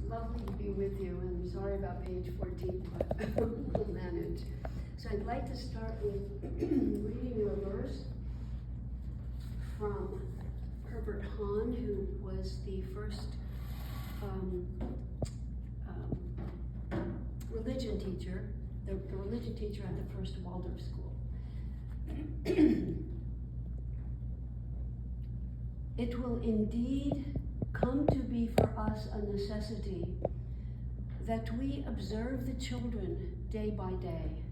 lovely to be with you. I'm sorry about page 14, but we'll manage. So I'd like to start with reading you a verse from Herbert Hahn, who was the first religion teacher, the religion teacher at the first Waldorf school. It will indeed come to be for us a necessity that we observe the children day by day,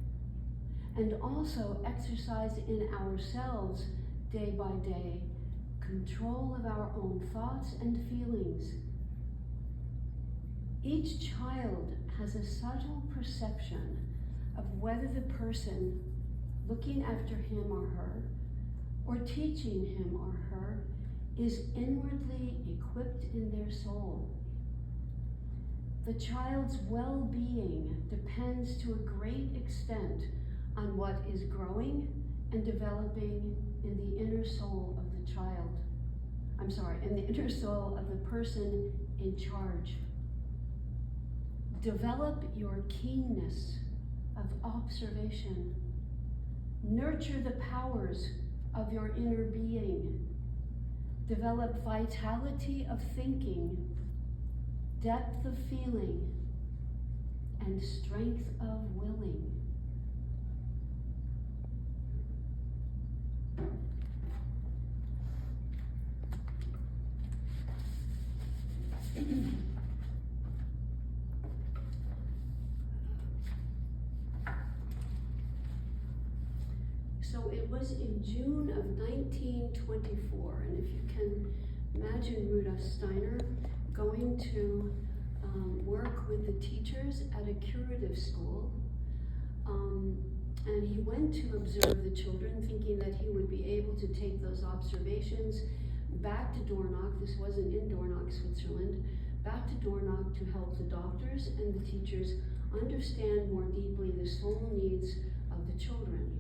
and also exercise in ourselves day by day control of our own thoughts and feelings. Each child has a subtle perception of whether the person looking after him or her, or teaching him or her, is inwardly equipped in their soul. The child's well-being depends to a great extent on what is growing and developing in the inner soul of the child. In the inner soul of the person in charge. Develop your keenness of observation. Nurture the powers of your inner being. Develop vitality of thinking, depth of feeling, and strength of willing. So it was in June of 1924, and if you can imagine Rudolf Steiner going to work with the teachers at a curative school, and he went to observe the children, thinking that he would be able to take those observations back to Dornach. This wasn't in Dornach, Switzerland. Back to Dornach to help the doctors and the teachers understand more deeply the soul needs of the children.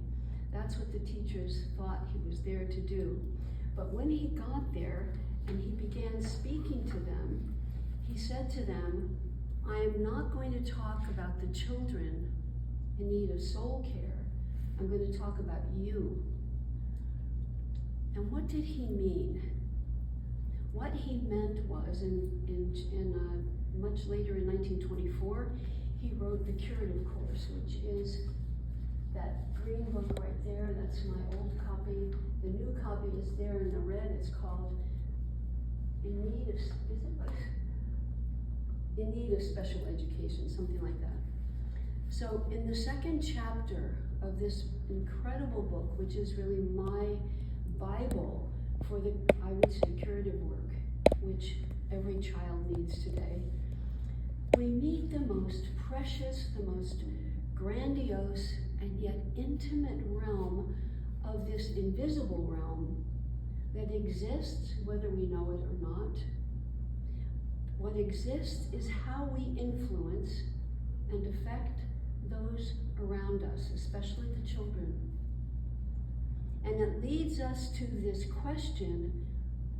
That's what the teachers thought he was there to do. But when he got there and he began speaking to them, he said to them, I am not going to talk about the children in need of soul care. I'm going to talk about you. And what did he mean? What he meant was, much later in 1924, he wrote the curative course, which is that green book right there. That's my old copy. The new copy is there in the red. It's called In Need of Special Education, something like that. So in the second chapter of this incredible book, which is really my Bible for the, I would say, curative work, which every child needs today, we meet the most precious, the most grandiose, and yet intimate realm of this invisible realm that exists whether we know it or not. What exists is how we influence and affect those around us, especially the children. And it leads us to this question,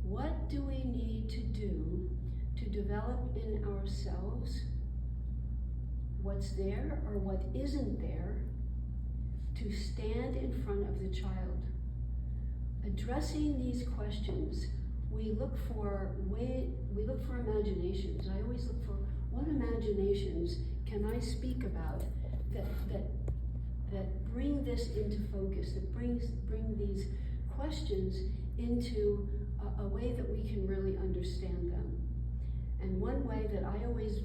what do we need to do to develop in ourselves what's there or what isn't there to stand in front of the child? Addressing these questions, we look for imaginations. I always look for what imaginations can I speak about that bring this into focus, that bring these questions into a way that we can really understand them. And one way that I always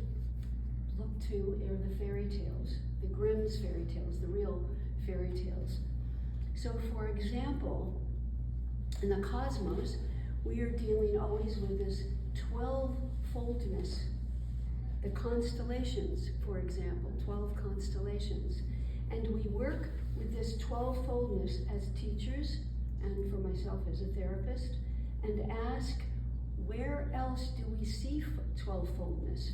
look to are the fairy tales, the Grimm's fairy tales, the real fairy tales. So for example, in the cosmos, we are dealing always with this 12-foldness. The constellations, for example, 12 constellations. And we work with this 12-foldness as teachers, and for myself as a therapist, and ask, where else do we see 12-foldness?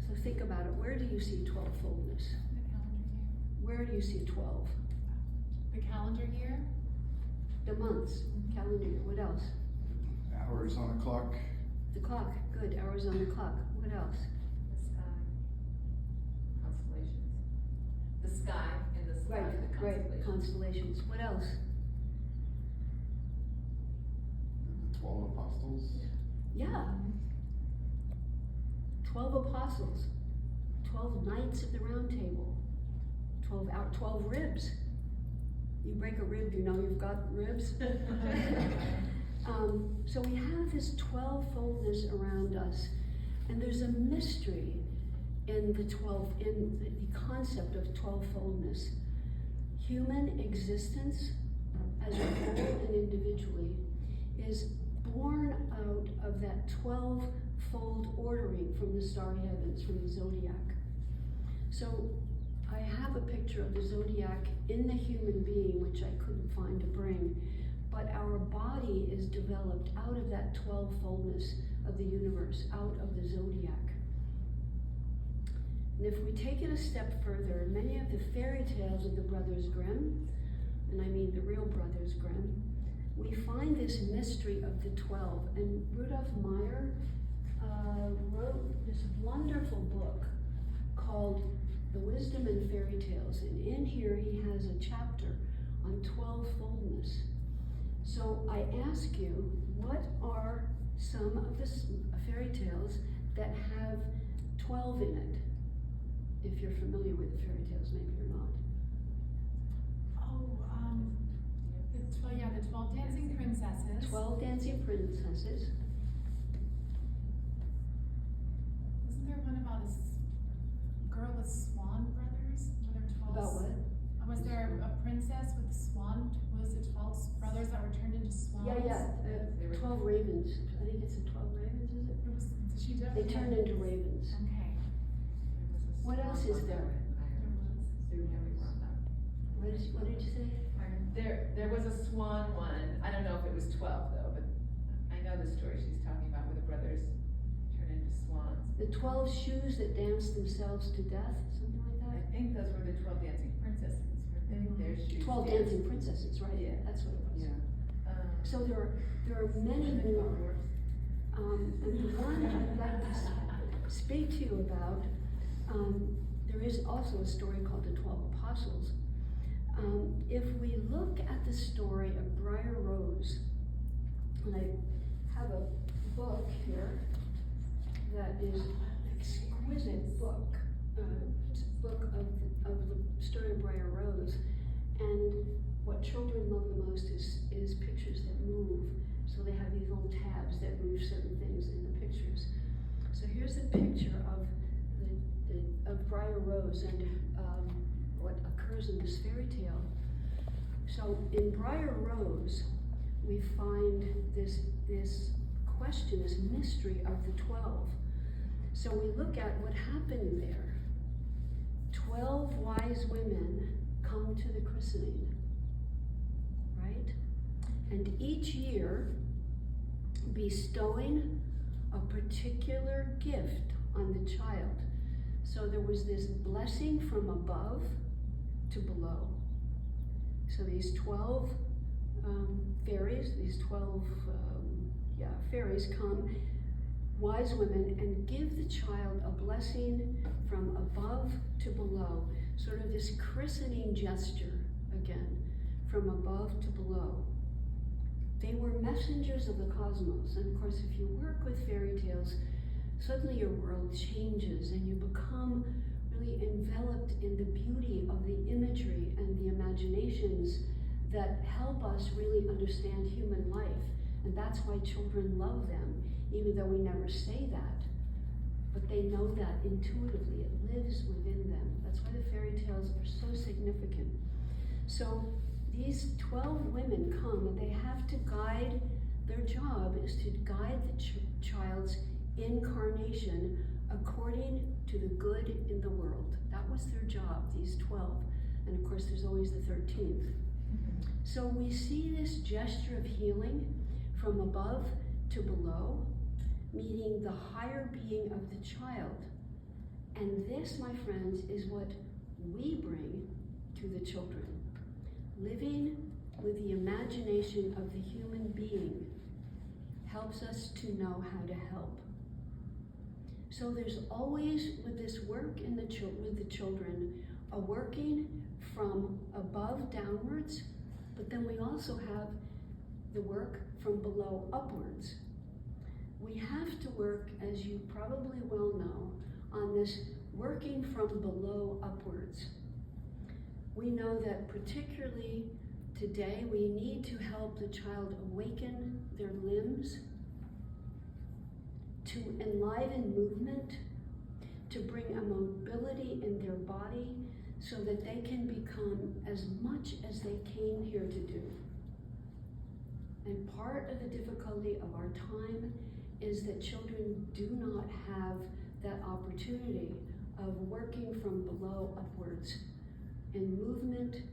So think about it, where do you see 12-foldness? The calendar year. Where do you see 12? The calendar year. The months, calendar year, what else? Hours on a clock. The clock, good, hours on the clock. What else? The sky, in the sky, the Right, constellations. What else? The 12 apostles. Yeah. 12 apostles, 12 knights of the round table, 12 ribs. You break a rib, you know you've got ribs. So we have this 12-foldness around us, and there's a mystery in the concept of 12-foldness. Human existence as a whole and individually is born out of that 12-fold ordering from the starry heavens, from the zodiac. So I have a picture of the zodiac in the human being, which I couldn't find to bring, but our body is developed out of that 12-foldness of the universe, out of the zodiac. And if we take it a step further, many of the fairy tales of the Brothers Grimm, and I mean the real Brothers Grimm, we find this mystery of the 12. And Rudolf Meyer wrote this wonderful book called The Wisdom in Fairy Tales. And in here he has a chapter on 12-foldness. So I ask you, what are some of the fairy tales that have 12 in it? If you're familiar with the fairy tales, maybe you're not. The 12 dancing princesses. 12 dancing princesses. Wasn't there one about a girl with swan brothers? Were there 12? About what? Was there a princess with swan? Was it 12 brothers that were turned into swans? Yeah, 12 ravens. I think it's the 12 ravens, is it? It was. Did she do it? They turned into ravens. Okay. What else is there? What did you say? There was a swan one. I don't know if it was 12 though, but I know the story she's talking about where the brothers turn into swans. The 12 shoes that danced themselves to death, something like I that? think those were the 12 dancing princesses. Were they their shoes? 12 dancing princesses, right? Yeah. That's what it was. Yeah. So there are many more. And the one I'd like to speak to you about, there is also a story called the 12 Apostles. If we look at the story of Briar Rose, and I have a book here that is an exquisite book. It's a book of the story of Briar Rose, and what children love the most is pictures that move. So they have these little tabs that move certain things in the pictures. So here's a picture of Briar Rose and what occurs in this fairy tale. So in Briar Rose, we find this question, this mystery of the 12. So we look at what happened there. 12 wise women come to the christening, right? And each year bestowing a particular gift on the child. So there was this blessing from above to below. So these 12 fairies, fairies come, wise women, and give the child a blessing from above to below. Sort of this christening gesture again, from above to below. They were messengers of the cosmos, and of course if you work with fairy tales, suddenly your world changes and you become really enveloped in the beauty of the imagery and the imaginations that help us really understand human life. And that's why children love them, even though we never say that. But they know that intuitively, it lives within them. That's why the fairy tales are so significant. So these 12 women come and they have to guide, their job is to guide the child's incarnation according to the good in the world. That was their job, these 12. And of course there's always the 13th. So we see this gesture of healing from above to below, meeting the higher being of the child. And this, my friends, is what we bring to the children. Living with the imagination of the human being helps us to know how to help. So there's always, with this work with the children, a working from above downwards, but then we also have the work from below upwards. We have to work, as you probably well know, on this working from below upwards. We know that particularly today we need to help the child awaken their limbs, to enliven movement, to bring a mobility in their body so that they can become as much as they came here to do. And part of the difficulty of our time is that children do not have that opportunity of working from below upwards in movement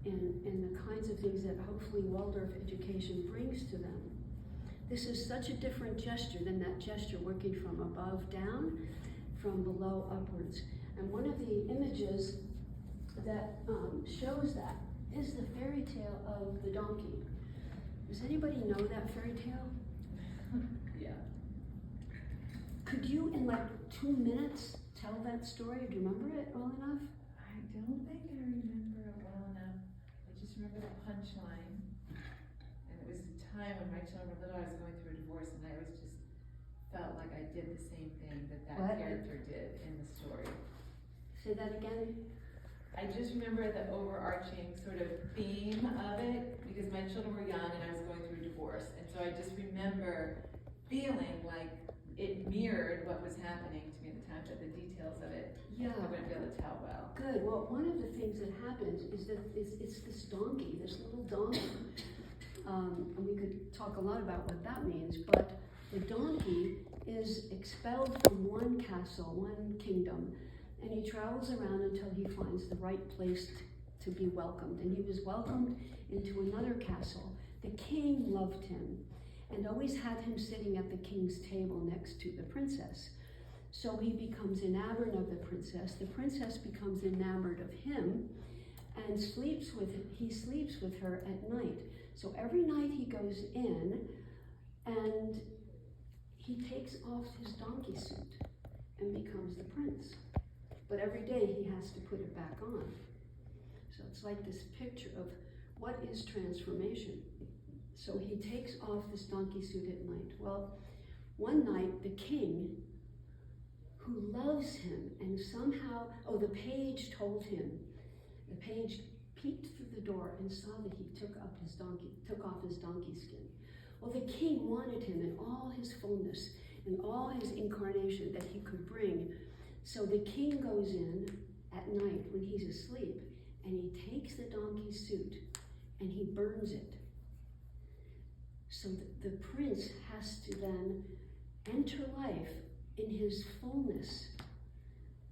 and the kinds of things that hopefully Waldorf education brings to them. This is such a different gesture than that gesture working from above down, from below upwards. And one of the images that shows that is the fairy tale of the donkey. Does anybody know that fairy tale? Yeah. Could you, in like 2 minutes, tell that story? Do you remember it well enough? I don't think I remember it well enough. I just remember the punchline. And it was a time when my children were little, I was going through a divorce, and I always just felt like I did the same thing that What? character did in the story. Say that again. I just remember the overarching sort of theme of it, because my children were young and I was going through a divorce. And so I just remember feeling like it mirrored what was happening to me at the time, but the details of it, Yeah. I wouldn't be able to tell well. Good. Well, one of the things that happens is that it's this donkey, this little donkey. And we could talk a lot about what that means, but the donkey is expelled from one castle, one kingdom, and he travels around until he finds the right place to be welcomed. And he was welcomed into another castle. The king loved him and always had him sitting at the king's table next to the princess. So he becomes enamored of the princess becomes enamored of him, and he sleeps with her at night. So every night he goes in and he takes off his donkey suit and becomes the prince. But every day he has to put it back on. So it's like this picture of what is transformation. So he takes off this donkey suit at night. Well, one night the king, who loves him, and somehow, the page told him, the page peeked through the door and saw that he took off his donkey skin. Well, the king wanted him in all his fullness, in all his incarnation that he could bring. So the king goes in at night when he's asleep, and he takes the donkey suit and he burns it. So the prince has to then enter life in his fullness.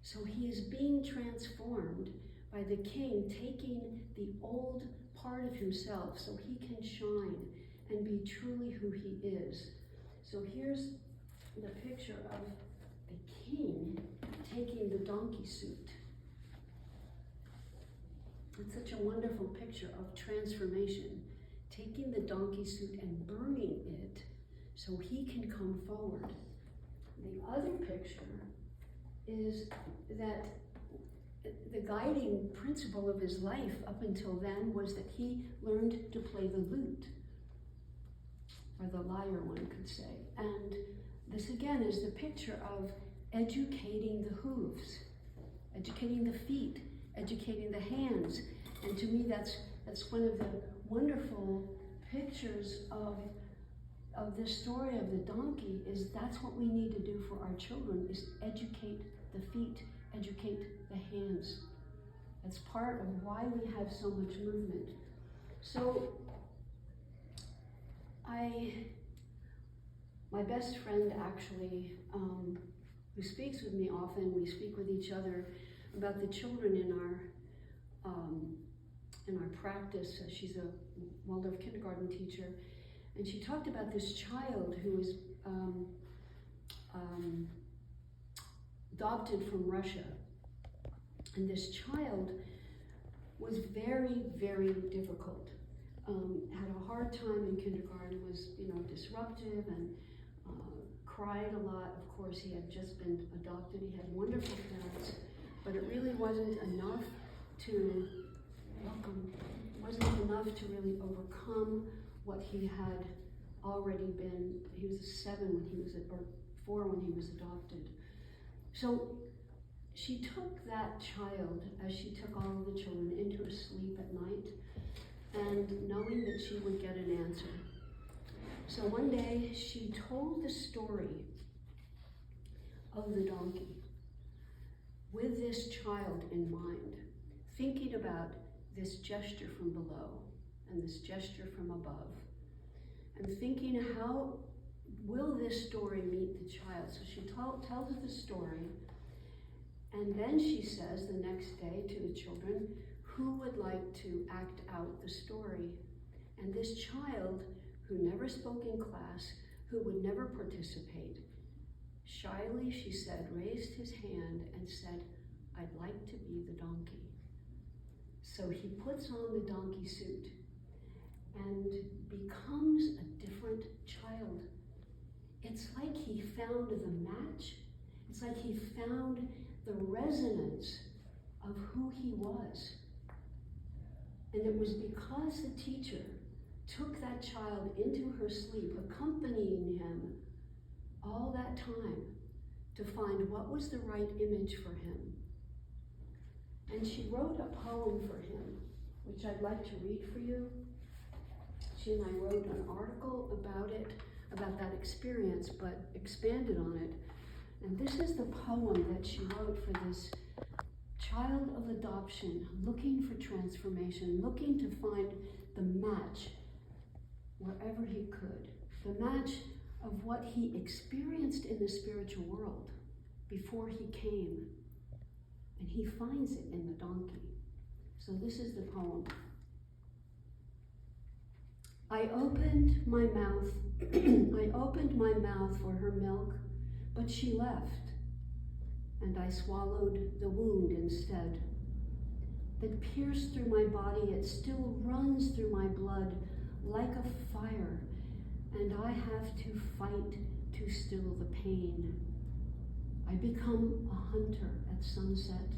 So he is being transformed by the king taking the old part of himself so he can shine and be truly who he is. So here's the picture of the king taking the donkey suit. It's such a wonderful picture of transformation, taking the donkey suit and burning it so he can come forward. The other picture is that the guiding principle of his life up until then was that he learned to play the lute, or the lyre, one could say. And this again is the picture of educating the hooves, educating the feet, educating the hands. And to me, that's one of the wonderful pictures of this story of the donkey. Is that's what we need to do for our children, is educate the feet, educate the hands. That's part of why we have so much movement. So my best friend actually, who speaks with me often, we speak with each other about the children in our practice. She's a Waldorf kindergarten teacher, and she talked about this child who was adopted from Russia. And this child was very, very difficult. Had a hard time in kindergarten, was disruptive, and cried a lot. Of course, he had just been adopted. He had wonderful parents, but it really wasn't enough to welcome, wasn't enough to really overcome what he had already been. He was 7 when he was, or 4 when he was adopted. So she took that child, as she took all of the children, into her sleep at night, and knowing that she would get an answer. So one day she told the story of the donkey with this child in mind, thinking about this gesture from below and this gesture from above, and thinking, how will this story meet the child? So she tells the story, and then she says the next day to the children, who would like to act out the story? And this child, who never spoke in class, who would never participate, shyly, she said, raised his hand and said, I'd like to be the donkey. So he puts on the donkey suit and becomes a different child. It's like he found the match. It's like he found the resonance of who he was. And it was because the teacher took that child into her sleep, accompanying him all that time to find what was the right image for him. And she wrote a poem for him, which I'd like to read for you. She and I wrote an article about it, about that experience, but expanded on it. And this is the poem that she wrote for this child of adoption, looking for transformation, looking to find the match wherever he could, the match of what he experienced in the spiritual world before he came. And he finds it in the donkey. So this is the poem. I opened my mouth, I opened my mouth for her milk, but she left, and I swallowed the wound instead. That pierced through my body, it still runs through my blood like a fire, and I have to fight to still the pain. I become a hunter at sunset,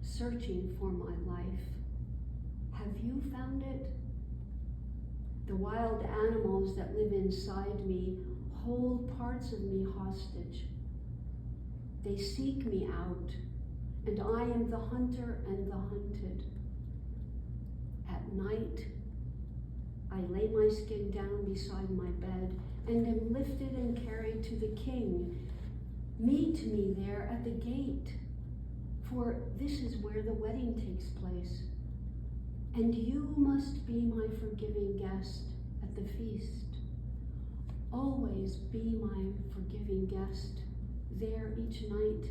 searching for my life. Have you found it? The wild animals that live inside me hold parts of me hostage. They seek me out, and I am the hunter and the hunted. At night, I lay my skin down beside my bed and am lifted and carried to the king. Meet me there at the gate, for this is where the wedding takes place. And you must be my forgiving guest at the feast. Always be my forgiving guest there each night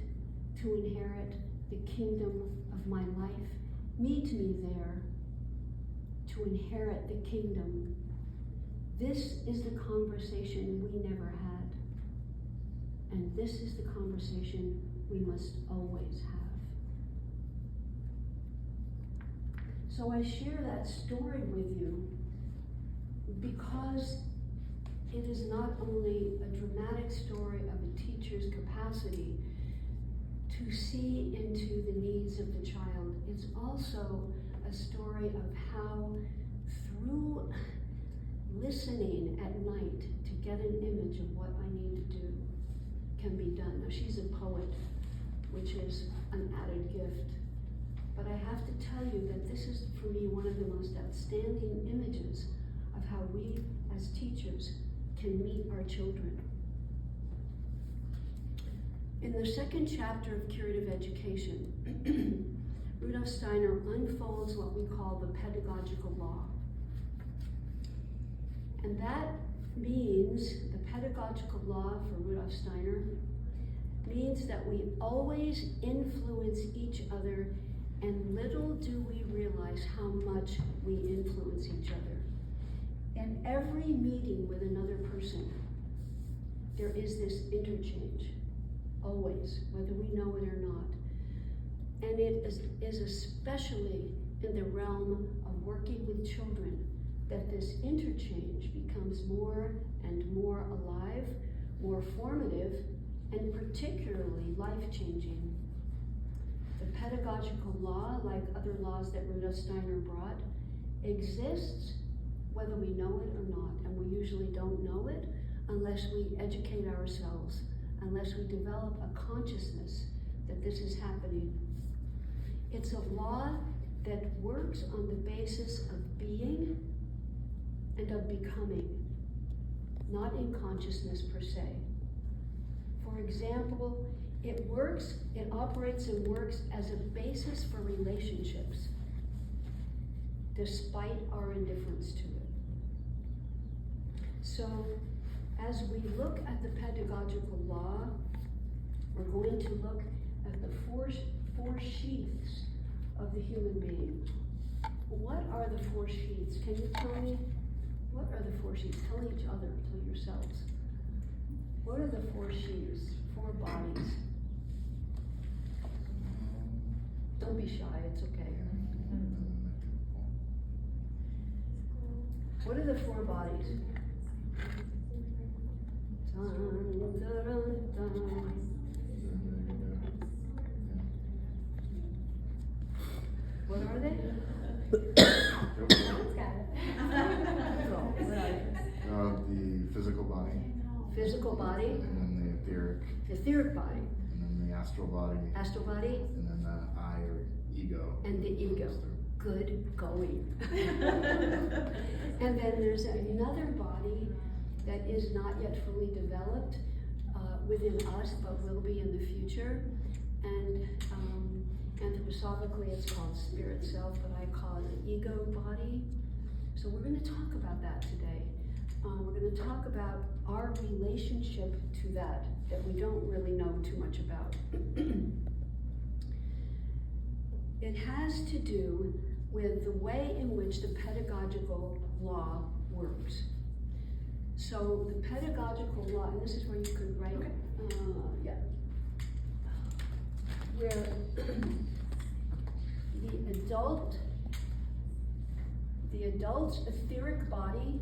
to inherit the kingdom of my life. Meet me there to inherit the kingdom. This is the conversation we never had. And this is the conversation we must always have. So I share that story with you because it is not only a dramatic story of a teacher's capacity to see into the needs of the child. It's also a story of how, through listening at night to get an image of what I need to do, can be done. Now, she's a poet, which is an added gift. But I have to tell you that this is, for me, one of the most outstanding images of how we, as teachers, can meet our children. In the second chapter of Curative Education, Rudolf Steiner unfolds what we call the pedagogical law. And that means, the pedagogical law for Rudolf Steiner means that we always influence each other, and little do we realize how much we influence each other. In every meeting with another person, there is this interchange, always, whether we know it or not. And it is especially in the realm of working with children that this interchange becomes more and more alive, more formative, and particularly life-changing. The pedagogical law, like other laws that Rudolf Steiner brought, exists whether we know it or not, and we usually don't know it unless we educate ourselves, unless we develop a consciousness that this is happening. It's a law that works on the basis of being and of becoming, not in consciousness per se. For example, it operates and works as a basis for relationships, despite our indifference to it. So, as we look at the pedagogical law, we're going to look at the four sheaths of the human being. What are the four sheaths? Can you tell me? What are the four sheaths? Tell each other, tell yourselves. What are the four sheaths? Four bodies. Don't be shy, it's okay. What are the four bodies? Dun, dun, dun, dun. What are they? The physical body. Physical body. And then the etheric. Etheric body. And then the astral body. Astral body. And then the I or ego. And the ego. Good going. And then there's another body that is not yet fully developed within us, but will be in the future. And anthroposophically, it's called spirit self, but I call it the ego body. So we're going to talk about that today. We're going to talk about our relationship to that we don't really know too much about. It has to do with the way in which the pedagogical law works. So the pedagogical law, and this is where you could write, where the adult's etheric body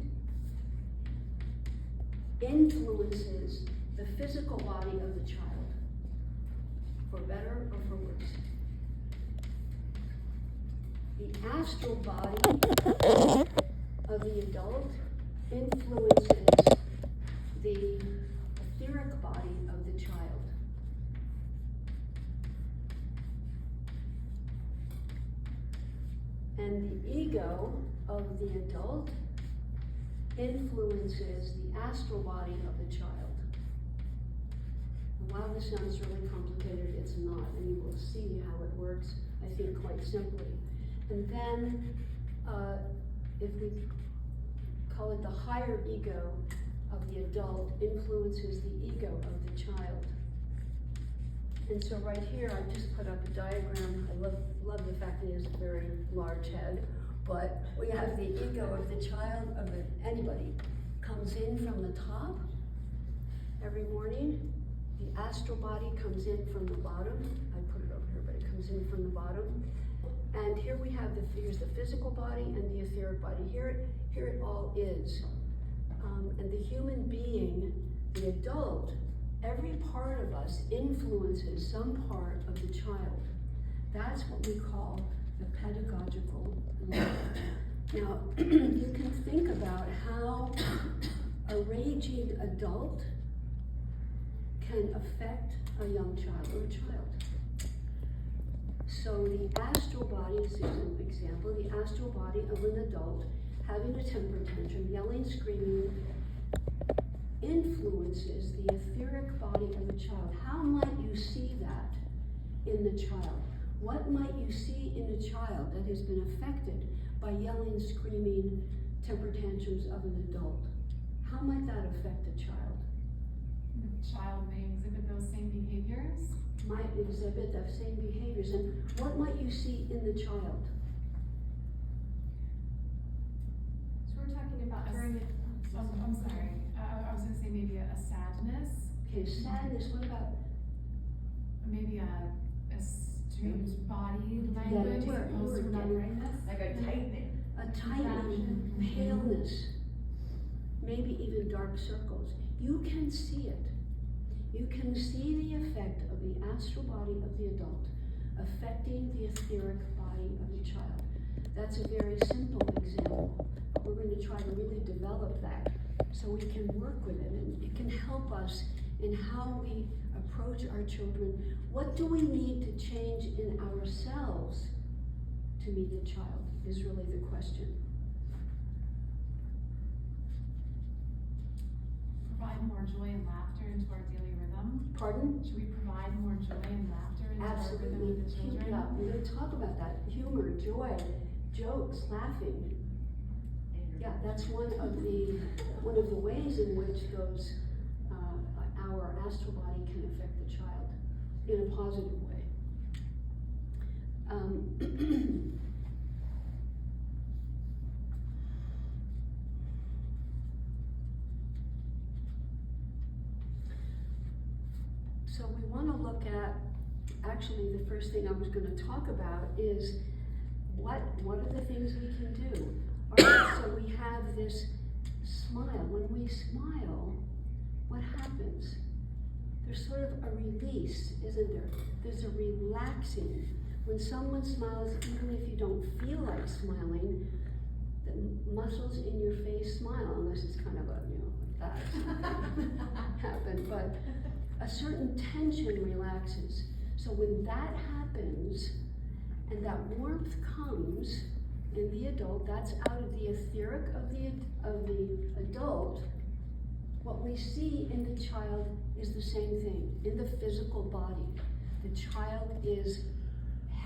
influences the physical body of the child, for better or for worse. The astral body of the adult influences the etheric body of the child. And the ego of the adult influences the astral body of the child. And while this sounds really complicated, it's not, and you will see how it works, I think, quite simply. And then, if we call it the higher ego of the adult influences the ego of the child. And so right here, I've just put up a diagram. I love the fact that he has a very large head, but we have the ego of the child, of anybody, comes in from the top every morning. The astral body comes in from the bottom. I put it over here, but it comes in from the bottom. And here we have here's the physical body and the etheric body. Here it all is. And the human being, the adult, every part of us influences some part of the child. That's what we call the pedagogical law. Now, you can think about how a raging adult can affect a young child or a child. So the astral body, this is an example, the astral body of an adult having a temper tantrum, yelling, screaming, influences the etheric body of the child. How might you see that in the child? What might you see in a child that has been affected by yelling, screaming, temper tantrums of an adult? How might that affect a child? The child may exhibit those same behaviors. Might exhibit the same behaviors. And what might you see in the child? So we're talking about I'm sorry. I was going to say maybe a sadness. Okay, sadness. What about? Maybe a strange body language Yeah, as opposed to rememberingness. Like a tightening. A tightening, paleness, maybe even dark circles. You can see it. You can see the effect of the astral body of the adult affecting the etheric body of the child. That's a very simple example, but we're going to try to really develop that so we can work with it, and it can help us in how we approach our children. What do we need to change in ourselves to meet the child is really the question. Provide more joy and laughter into our daily rhythm. Pardon? Should we provide more joy and laughter into our rhythm Absolutely. with the children? Yeah, we're going to talk about that. Humor, joy, jokes, laughing. Yeah, that's one of the ways in which those our astral body can affect the child in a positive way. So we want to look at, actually the first thing I was going to talk about is what are the things we can do? All right, so we have this smile. When we smile, what happens? There's sort of a release, isn't there? There's a relaxing. When someone smiles, even if you don't feel like smiling, the muscles in your face smile, unless it's kind of a, like that happened, but a certain tension relaxes. So when that happens, and that warmth comes in the adult, that's out of the etheric of the adult, what we see in the child is the same thing. In the physical body, the child is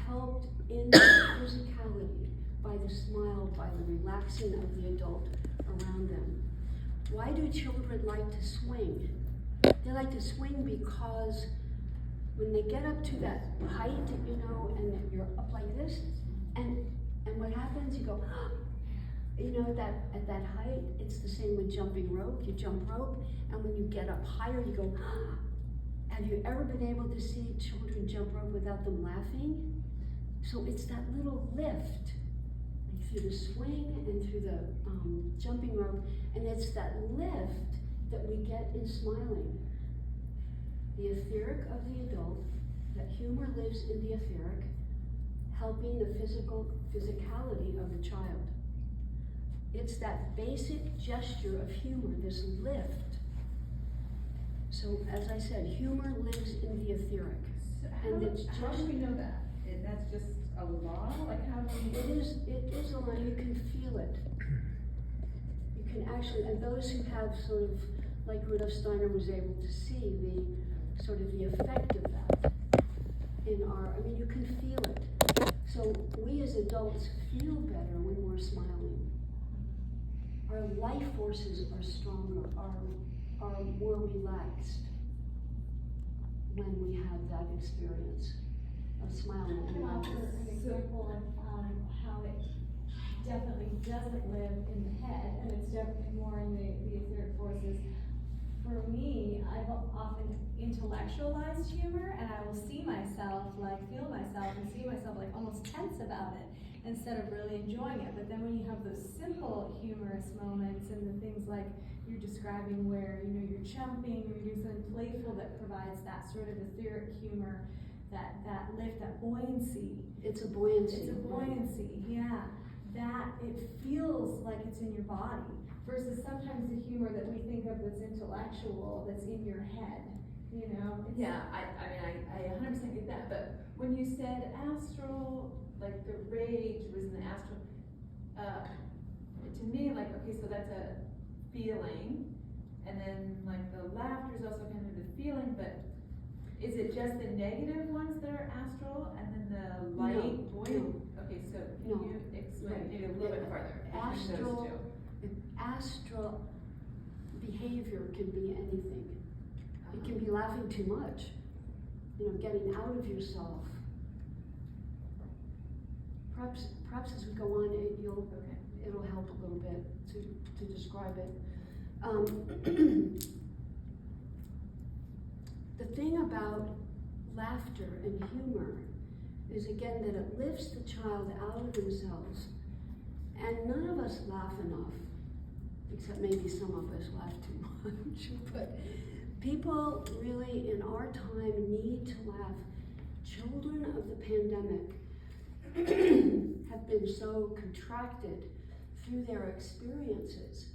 helped in the physicality by the smile, by the relaxing of the adult around them. Why do children like to swing? They like to swing because when they get up to that height, and you're up like this, and what happens, you go, that at that height, it's the same with jumping rope. You jump rope, and when you get up higher, you go, have you ever been able to see children jump rope without them laughing? So it's that little lift, like through the swing and through the jumping rope, and it's that lift that we get in smiling. The etheric of the adult, that humor lives in the etheric, helping the physicality of the child. It's that basic gesture of humor, this lift. So, as I said, humor lives in the etheric. So And it's how do we know that? That's just a law? Like how do we? It is a law, you can feel it. You can actually, and those who have sort of, like Rudolf Steiner was able to see the effect of that in you can feel it. So we as adults feel better when we're smiling. Our life forces are stronger, are more relaxed when we have that experience of smiling I and can offer laughter. an example of how it definitely doesn't live in the head, and it's definitely more in the etheric forces. For me, I've often intellectualized humor, and I will see myself, feel myself, and see myself almost tense about it, instead of really enjoying it. But then when you have those simple humorous moments, and the things like you're describing where, you're jumping, or you're doing something playful that provides that sort of etheric humor, that lift, that buoyancy. It's a buoyancy. It's a buoyancy, yeah. That it feels like it's in your body, versus sometimes the humor that we think of that's intellectual, that's in your head, Yeah, I 100% get that, but when you said astral, like the rage was in the astral, to me, okay, so that's a feeling, and then the laughter is also kind of the feeling, but is it just the negative ones that are astral, and then the light, buoyant? Okay, so can you explain maybe a little bit further? Astral behavior can be anything. It can be laughing too much, getting out of yourself. Perhaps as we go on, it'll help a little bit to describe it. The thing about laughter and humor is, again, that it lifts the child out of themselves. And none of us laugh enough, except maybe some of us laugh too much. But people really in our time need to laugh. children of the pandemic have been so contracted through their experiences.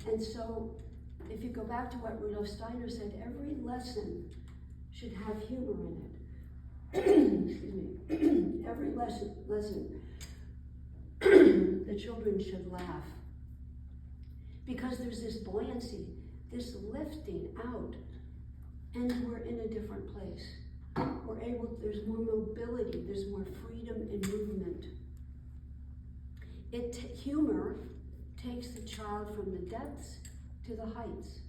And so, if you go back to what Rudolf Steiner said, every lesson should have humor in it. Excuse me. Every lesson, the children should laugh. Because there's this buoyancy, this lifting out, and we're in a different place. There's more mobility, there's more freedom and movement. Humor takes the child from the depths to the heights.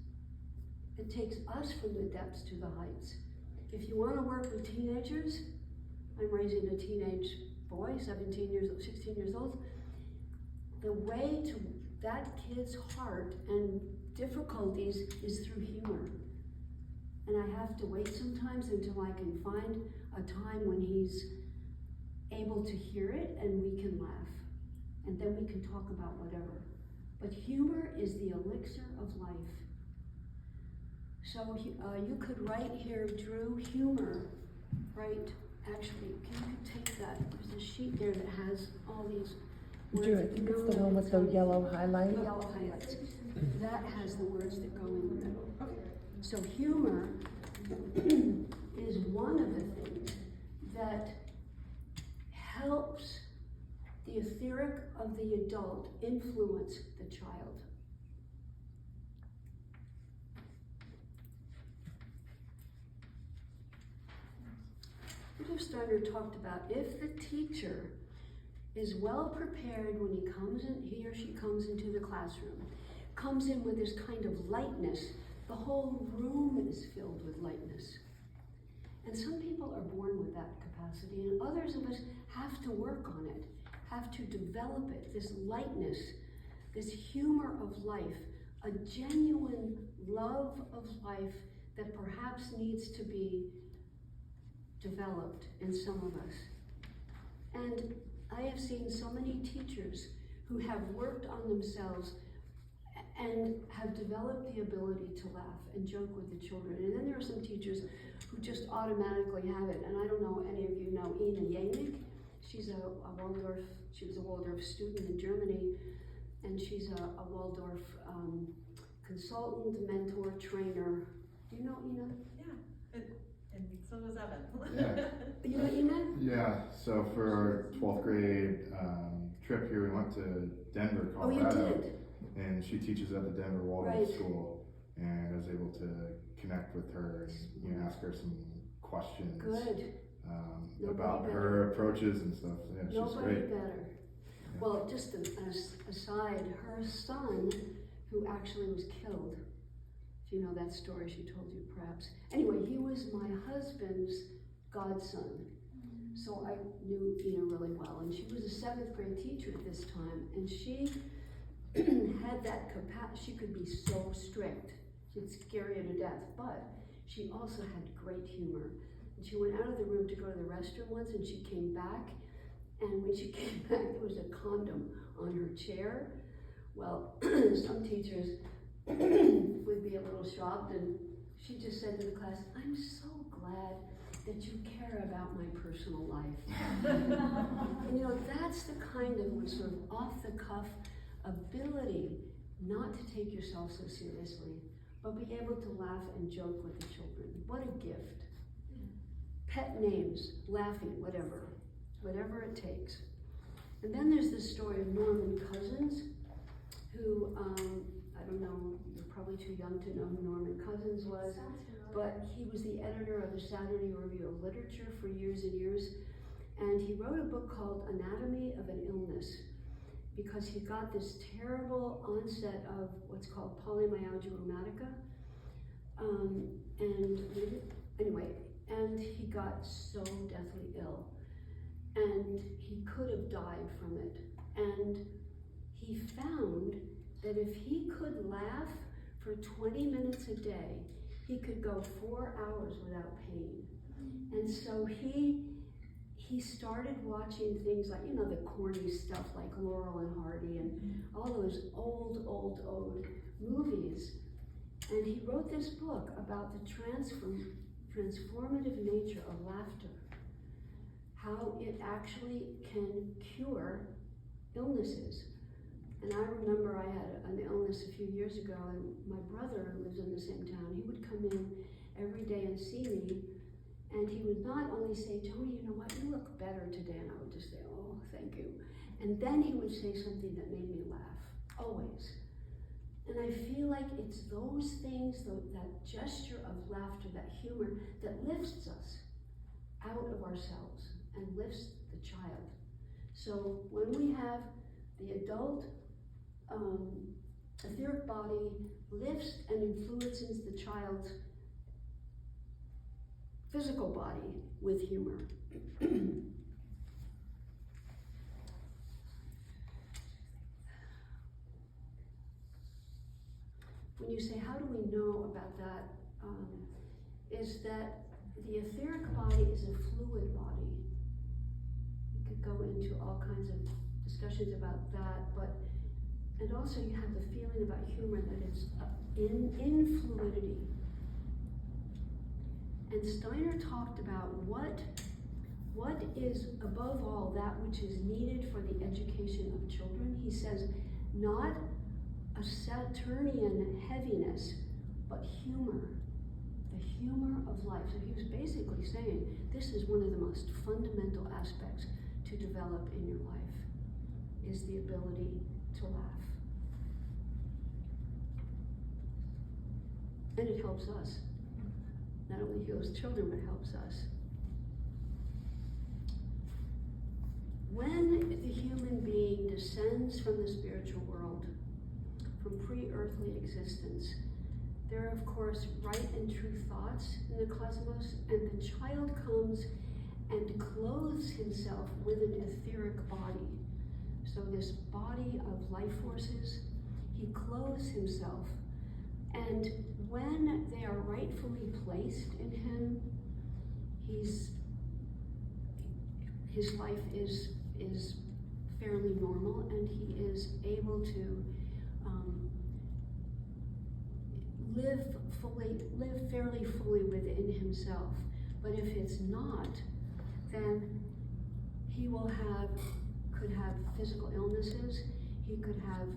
It takes us from the depths to the heights. If you want to work with teenagers, I'm raising a teenage boy, 16 years old. The way to that kid's heart and difficulties is through humor. And I have to wait sometimes until I can find a time when he's able to hear it and we can laugh. And then we can talk about whatever. But humor is the elixir of life. So you could write here, Drew, humor, right? Actually, can you take that? There's a sheet there that has all these words. Drew, it's the one with the yellow highlight. The yellow highlights. That has the words that go in the middle. So humor is one of the things that helps the etheric of the adult influence the child. Rudolf Steiner talked about if the teacher is well prepared when he or she comes into the classroom, comes in with this kind of lightness, the whole room is filled with lightness. And some people are born with that capacity, and others of us have to work on it, have to develop it, this lightness, this humor of life, a genuine love of life that perhaps needs to be developed in some of us. And I have seen so many teachers who have worked on themselves and have developed the ability to laugh and joke with the children. And then there are some teachers who just automatically have it. And I don't know, any of you know Ina Yanick? She was a Waldorf student in Germany, and she's a Waldorf consultant, mentor, trainer. Do you know Ina? Yeah, and so was Evan. Yeah. You know Ina? Yeah, so for our 12th grade trip here, we went to Denver, Oh, you Colorado. did? And she teaches at the Denver Waldorf Right. School. And I was able to connect with her and ask her some questions. Good. About better. her approaches and stuff. So, yeah, she's Nobody great. better. Yeah. Well, just an aside, her son, who actually was killed, if you know that story she told you perhaps. Anyway, he was my husband's godson. So I knew Ina really well. And she was a 7th grade teacher at this time. And she had that capacity. She could be so strict. She'd scare you to death. But she also had great humor. And she went out of the room to go to the restroom once, and she came back. And when she came back, there was a condom on her chair. Well, some teachers would be a little shocked, and she just said to the class, "I'm so glad that you care about my personal life." And you know, that's the kind of sort of off-the-cuff ability not to take yourself so seriously, but be able to laugh and joke with the children. What a gift. Pet names, laughing, whatever it takes. And then there's this story of Norman Cousins, who, I don't know, you're probably too young to know who Norman Cousins was, but he was the editor of the Saturday Review of Literature for years and years. And he wrote a book called Anatomy of an Illness, because he got this terrible onset of what's called polymyalgia rheumatica. And he got so deathly ill. And he could have died from it. And he found that if he could laugh for 20 minutes a day, he could go 4 hours without pain. And so he started watching things like, you know, the corny stuff like Laurel and Hardy and all those old movies. And he wrote this book about the transformative nature of laughter. how it actually can cure illnesses. And I remember I had an illness a few years ago, and my brother, who lives in the same town, he would come in every day and see me, and he would not only say, Tony, you know what, you look better today, and I would just say, oh, thank you. And then he would say something that made me laugh, always. And I feel like it's those things, that gesture of laughter, that humor, that lifts us out of ourselves and lifts the child. So when we have the adult etheric body lifts and influences the child's physical body with humor. When you say, how do we know about that, is that the etheric body is a fluid body. You could go into all kinds of discussions about that, and also you have the feeling about humor that it's in fluidity. And Steiner talked about what is above all that which is needed for the education of children. He says, not a Saturnian heaviness, but humor, the humor of life. So he was basically saying, this is one of the most fundamental aspects to develop in your life, is the ability to laugh. And it helps us. Not only heals children, but helps us. When the human being descends from the spiritual world, from pre-earthly existence, there are, of course, right and true thoughts in the cosmos, and the child comes and clothes himself with an etheric body. So this body of life forces, he clothes himself. And when they are rightfully placed in him, his life is fairly normal, and he is able to live fairly fully within himself. But if it's not, then he could have physical illnesses. He could have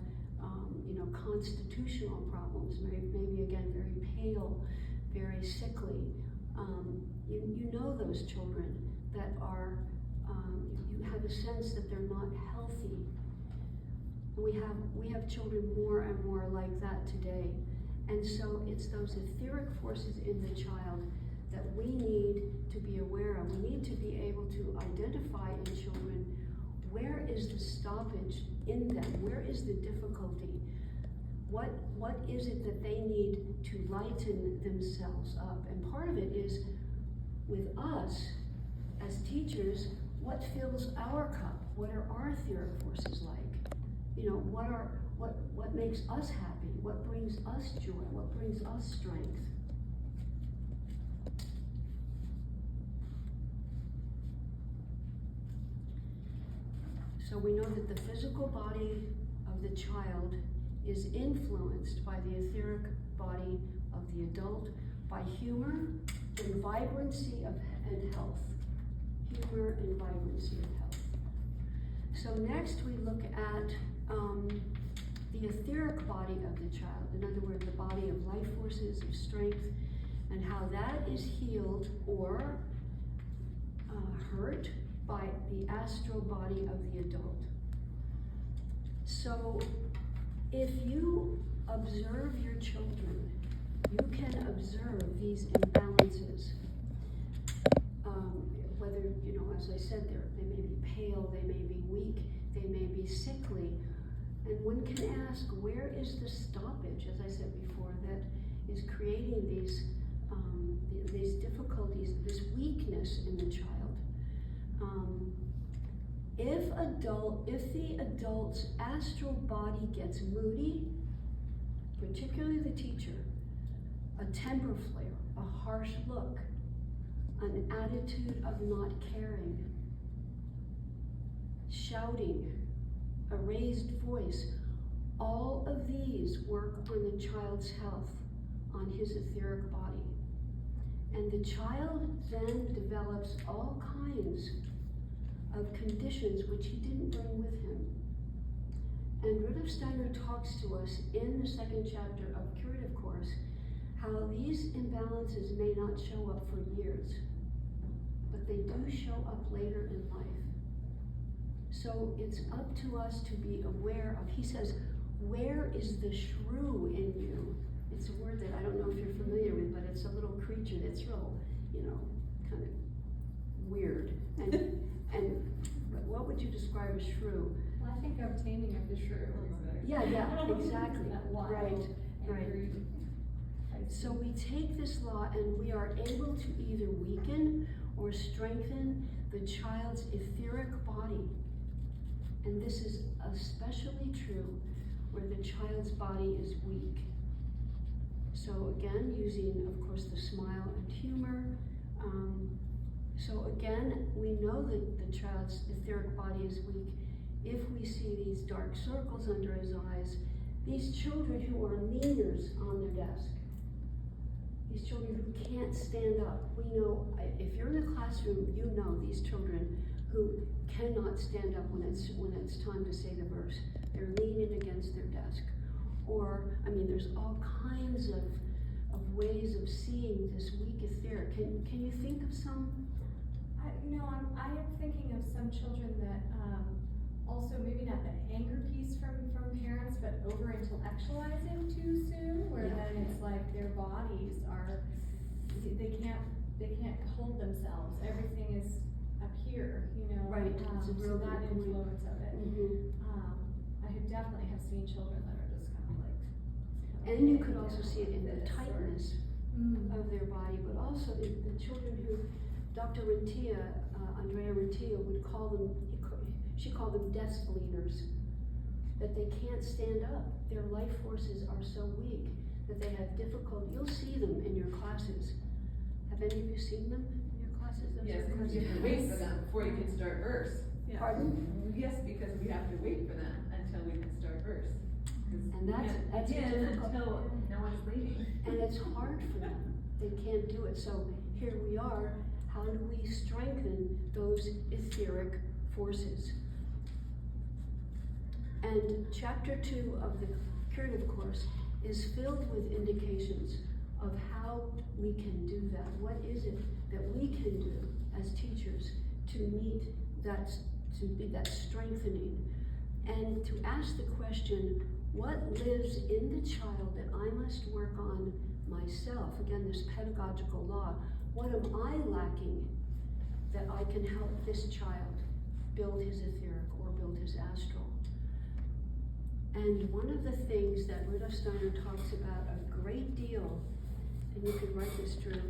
constitutional problems, maybe again very pale, very sickly. You know those children that are, you have a sense that they're not healthy. We have children more and more like that today. And so it's those etheric forces in the child that we need to be aware of. We need to be able to identify in children, where is the stoppage in them? Where is the difficulty? What is it that they need to lighten themselves up? And part of it is with us as teachers, what fills our cup? What are our etheric forces like? What makes us happy? What brings us joy? What brings us strength? So we know that the physical body of the child is influenced by the etheric body of the adult, by humor and vibrancy and health. Humor and vibrancy of health. So next we look at the etheric body of the child. In other words, the body of life forces, of strength, and how that is healed or hurt by the astral body of the adult. So if you observe your children, you can observe these imbalances. Whether, as I said, they may be pale, they may be weak, they may be sickly. And one can ask, where is the stoppage, as I said before, that is creating these difficulties, this weakness in the child? If the adult's astral body gets moody, particularly the teacher, a temper flare, a harsh look, an attitude of not caring, shouting, a raised voice, all of these work on the child's health, on his etheric body. And the child then develops all kinds of conditions which he didn't bring with him. And Rudolf Steiner talks to us in the second chapter of Curative Course how these imbalances may not show up for years, but they do show up later in life. So it's up to us to be aware of, he says, where is the shrew in you? It's a word that I don't know if you're familiar with, but it's a little creature that's real, kind of weird. And what would you describe as shrew? Well, I think of Taming of the Shrew. Yeah, exactly. That wild, Right. angry, So we take this law and we are able to either weaken or strengthen the child's etheric body. And this is especially true where the child's body is weak. So again, using, of course, the smile and humor. So again, we know that the child's etheric body is weak if we see these dark circles under his eyes, these children who are leaners on their desk, these children who can't stand up. We know, if you're in a classroom, you know these children who cannot stand up when it's time to say the verse. They're leaning against their desk. Or, there's all kinds of ways of seeing this weak etheric. Can you think of some? I am thinking of some children that also maybe not the anger piece from parents, but over intellectualizing too soon, where then it's like their bodies are, they can't hold themselves. Everything is up here, Right. It's a so real that good point. influence of it. I definitely have seen children that are just kind of like. And you could also see it in the this, or- tightness of their body, but also the children who Dr. Rentia, Andrea Rentia would call them, she called them desk leaners, that they can't stand up. Their life forces are so weak that they have difficulty. You'll see them in your classes. Have any of you seen them in your classes? Yes, because you have to wait for them before you can start verse. Yeah. Pardon? Yes, because we have to wait for them until we can start verse. And that's difficult. Until no one's leaving. And it's hard for them. They can't do it. So here we are. How do we strengthen those etheric forces? And chapter 2 of the Curative Course is filled with indications of how we can do that. What is it that we can do as teachers to meet that, to be that strengthening? And to ask the question, what lives in the child that I must work on myself? Again, this pedagogical law. What am I lacking that I can help this child build his etheric or build his astral? And one of the things that Rudolf Steiner talks about a great deal, and you could write this, Drew,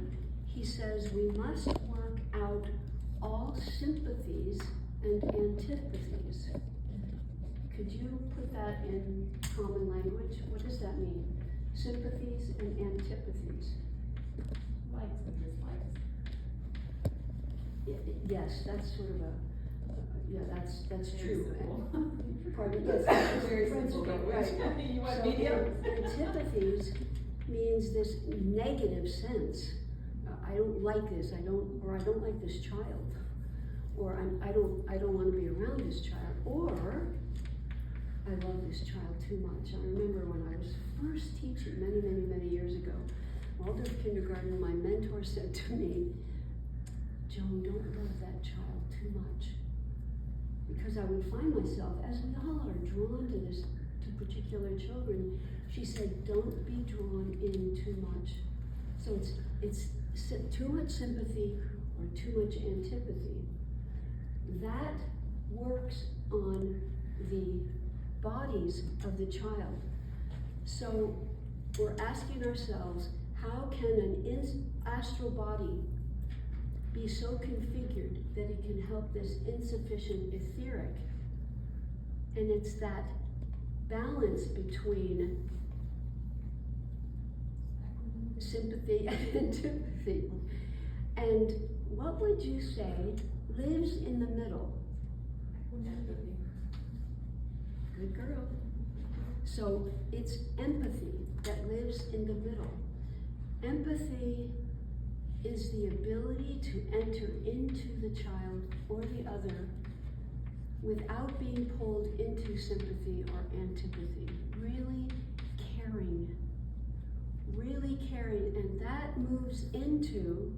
he says we must work out all sympathies and antipathies. Could you put that in common language? What does that mean? Sympathies and antipathies. Likes and dislikes. Yes, that's sort of that's true. Pardon? Yes, Very that's simple, right. right. You want So medium? antipathies means this negative sense. I don't like this. I don't like this child, or I don't want to be around this child, or I love this child too much. I remember when I was first teaching many years ago, Waldorf kindergarten, my mentor said to me, "Joan, don't love that child too much." Because I would find myself, as we all are drawn to particular children, she said, don't be drawn in too much. So it's too much sympathy or too much antipathy. That works on the bodies of the child. So we're asking ourselves, how can an astral body be so configured that it can help this insufficient etheric? And it's that balance between sympathy and antipathy. And what would you say lives in the middle? Good girl. So it's empathy that lives in the middle. Empathy is the ability to enter into the child or the other without being pulled into sympathy or antipathy. Really caring. Really caring, and that moves into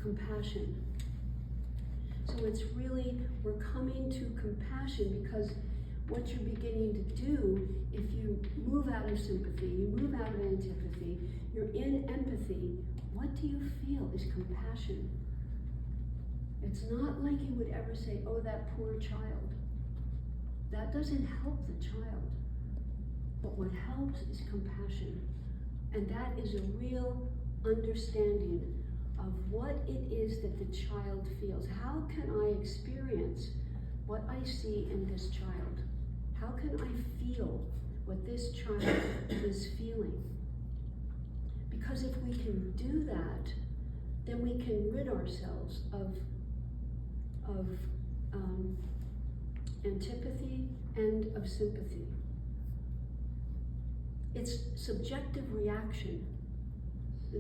compassion. So it's really, we're coming to compassion because what you're beginning to do, if you move out of sympathy, you move out of antipathy, you're in empathy, what do you feel is compassion? It's not like you would ever say, oh, that poor child. That doesn't help the child. But what helps is compassion. And that is a real understanding of what it is that the child feels. How can I experience what I see in this child? How can I feel what this child is feeling? Because if we can do that, then we can rid ourselves of antipathy and of sympathy. It's subjective reaction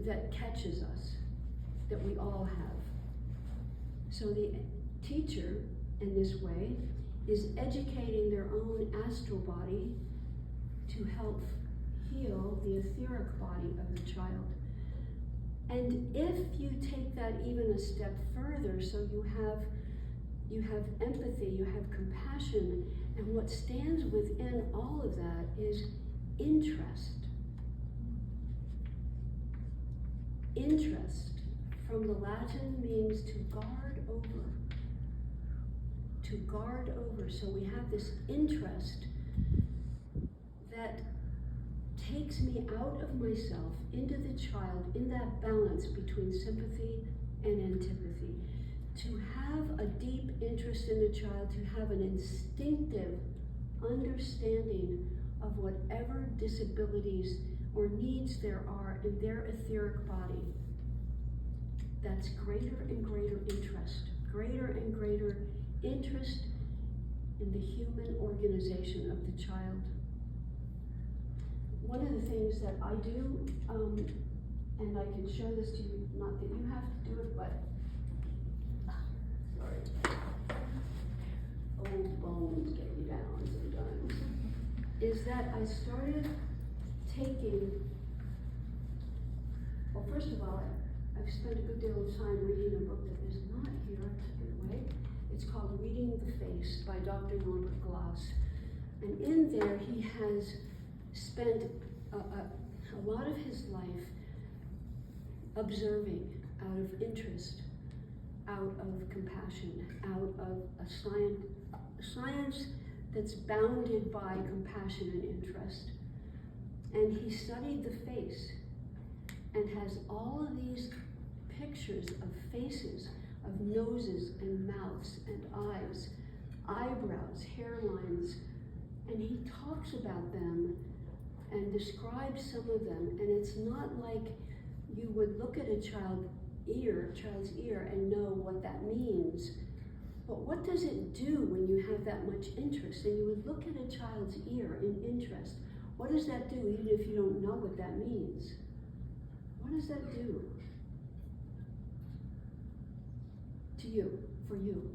that catches us, that we all have. So the teacher, in this way, is educating their own astral body to help heal the etheric body of the child. And if you take that even a step further, so you have empathy, you have compassion, and what stands within all of that is interest. Interest, from the Latin, means to guard over. To guard over. So we have this interest that takes me out of myself into the child, in that balance between sympathy and antipathy. To have a deep interest in the child, to have an instinctive understanding of whatever disabilities or needs there are in their etheric body. That's greater and greater interest. Greater and greater interest in the human organization of the child. One of the things that I do, and I can show this to you, not that you have to do it, but sorry, old bones get you down sometimes, is that I started taking, well, first of all, I've spent a good deal of time reading a book that is not here, I took it away. It's called Reading the Face by Dr. Norbert Glass. And in there, he has spent a lot of his life observing out of interest, out of compassion, out of a science that's bounded by compassion and interest. And he studied the face and has all of these pictures of faces, of noses and mouths and eyes, eyebrows, hairlines, and he talks about them and describes some of them. And it's not like you would look at a child's ear and know what that means. But what does it do when you have that much interest? And you would look at a child's ear in interest. What does that do, even if you don't know what that means? What does that do to you, for you?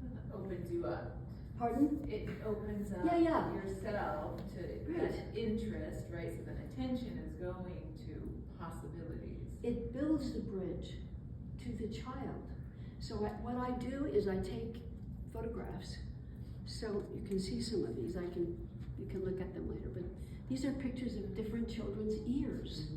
It opens you up. Pardon? It opens up Yeah. yourself to Right. that interest, right? So then attention is going to possibilities. It builds the bridge to the child. So what I do is I take photographs. So you can see some of these. You can look at them later. But these are pictures of different children's ears.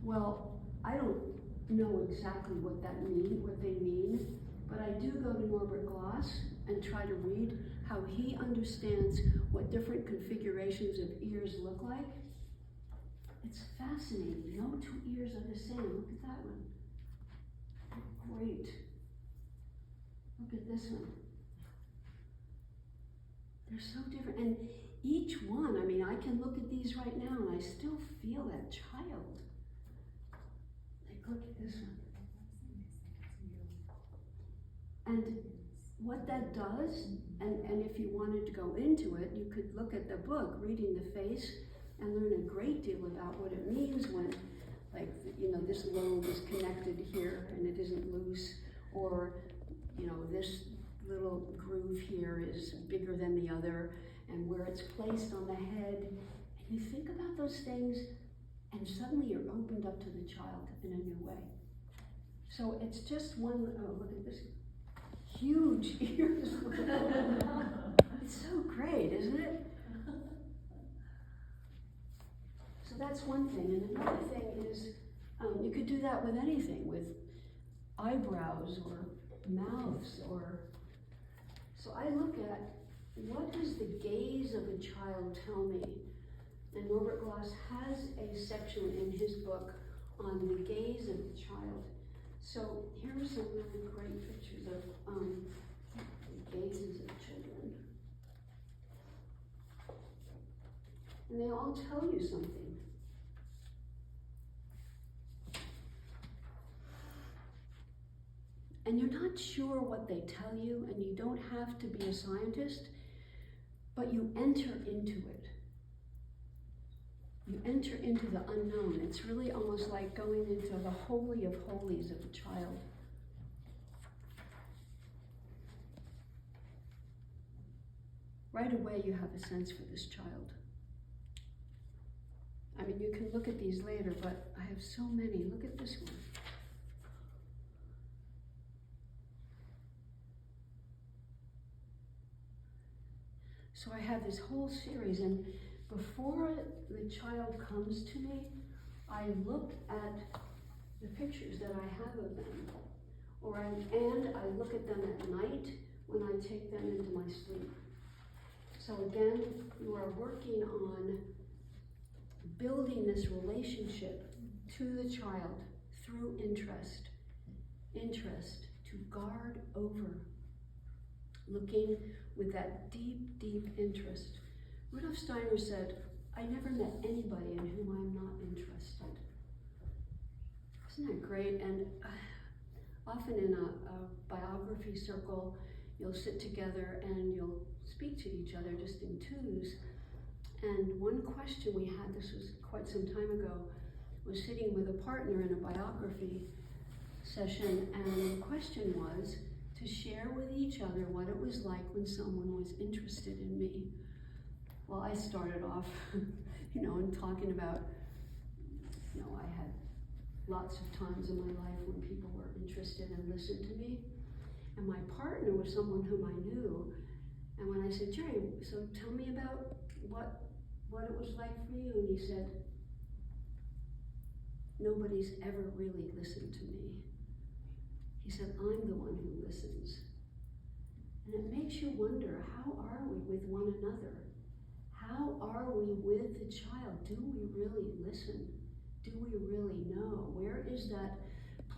Well, I don't know exactly what they mean, but I do go to Norbert Glass and try to read how he understands what different configurations of ears look like. It's fascinating. No two ears are the same. Look at that one. Great. Look at this one. They're so different. And each one, I mean, I can look at these right now and I still feel that child. Like, look at this one. And what that does, and if you wanted to go into it, you could look at the book, Reading the Face, and learn a great deal about what it means when, like, this lobe is connected here and it isn't loose, or, this little groove groove here is bigger than the other, and where it's placed on the head. And you think about those things, and suddenly you're opened up to the child in a new way. So it's just one, oh, look at this, huge ears. It's so great, isn't it? So that's one thing. And another thing is, you could do that with anything, with eyebrows or mouths, or, so I look at, what does the gaze of a child tell me? And Norbert Gloss has a section in his book on the gaze of the child. So here are some really great pictures of the gazes of children. And they all tell you something. And you're not sure what they tell you, and you don't have to be a scientist, but you enter into it. You enter into the unknown. It's really almost like going into the holy of holies of a child. Right away you have a sense for this child. I mean, you can look at these later, but I have so many. Look at this one. So I have this whole series, and before the child comes to me, I look at the pictures that I have of them, and I look at them at night when I take them into my sleep. So again, you are working on building this relationship to the child through interest to guard over, looking with that deep, deep interest. Rudolf Steiner said, I never met anybody in whom I'm not interested. Isn't that great? And often in a biography circle, you'll sit together and you'll speak to each other just in twos. And one question we had, this was quite some time ago, was sitting with a partner in a biography session, and the question was to share with each other what it was like when someone was interested in me. Well, I started off, and talking about, I had lots of times in my life when people were interested and listened to me. And my partner was someone whom I knew. And when I said, Jerry, so tell me about what it was like for you. And he said, nobody's ever really listened to me. He said, I'm the one who listens. And it makes you wonder, how are we with one another? How are we with the child? Do we really listen? Do we really know? Where is that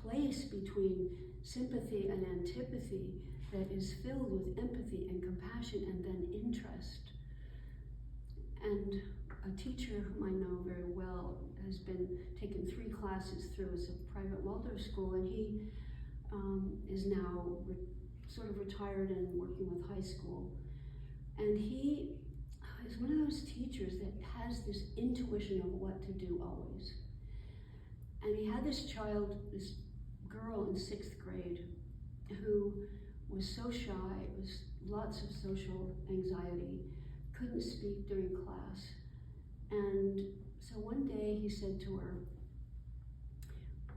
place between sympathy and antipathy that is filled with empathy and compassion and then interest? And a teacher whom I know very well has been taken 3 classes through. It's a private Waldorf school, and he is now sort of retired and working with high school. And he is one of those teachers that has this intuition of what to do always. And he had this child, this girl in 6th grade, who was so shy, it was lots of social anxiety, couldn't speak during class. And so one day he said to her,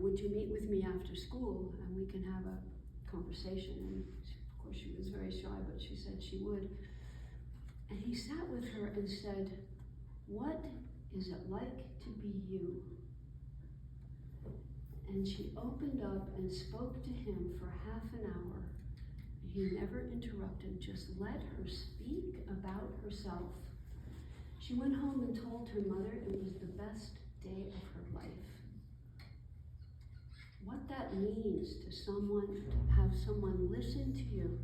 would you meet with me after school and we can have a conversation? And of course she was very shy, but she said she would. And he sat with her and said, what is it like to be you? And she opened up and spoke to him for half an hour. He never interrupted, just let her speak about herself. She went home and told her mother it was the best day of her life. What that means to someone, to have someone listen to you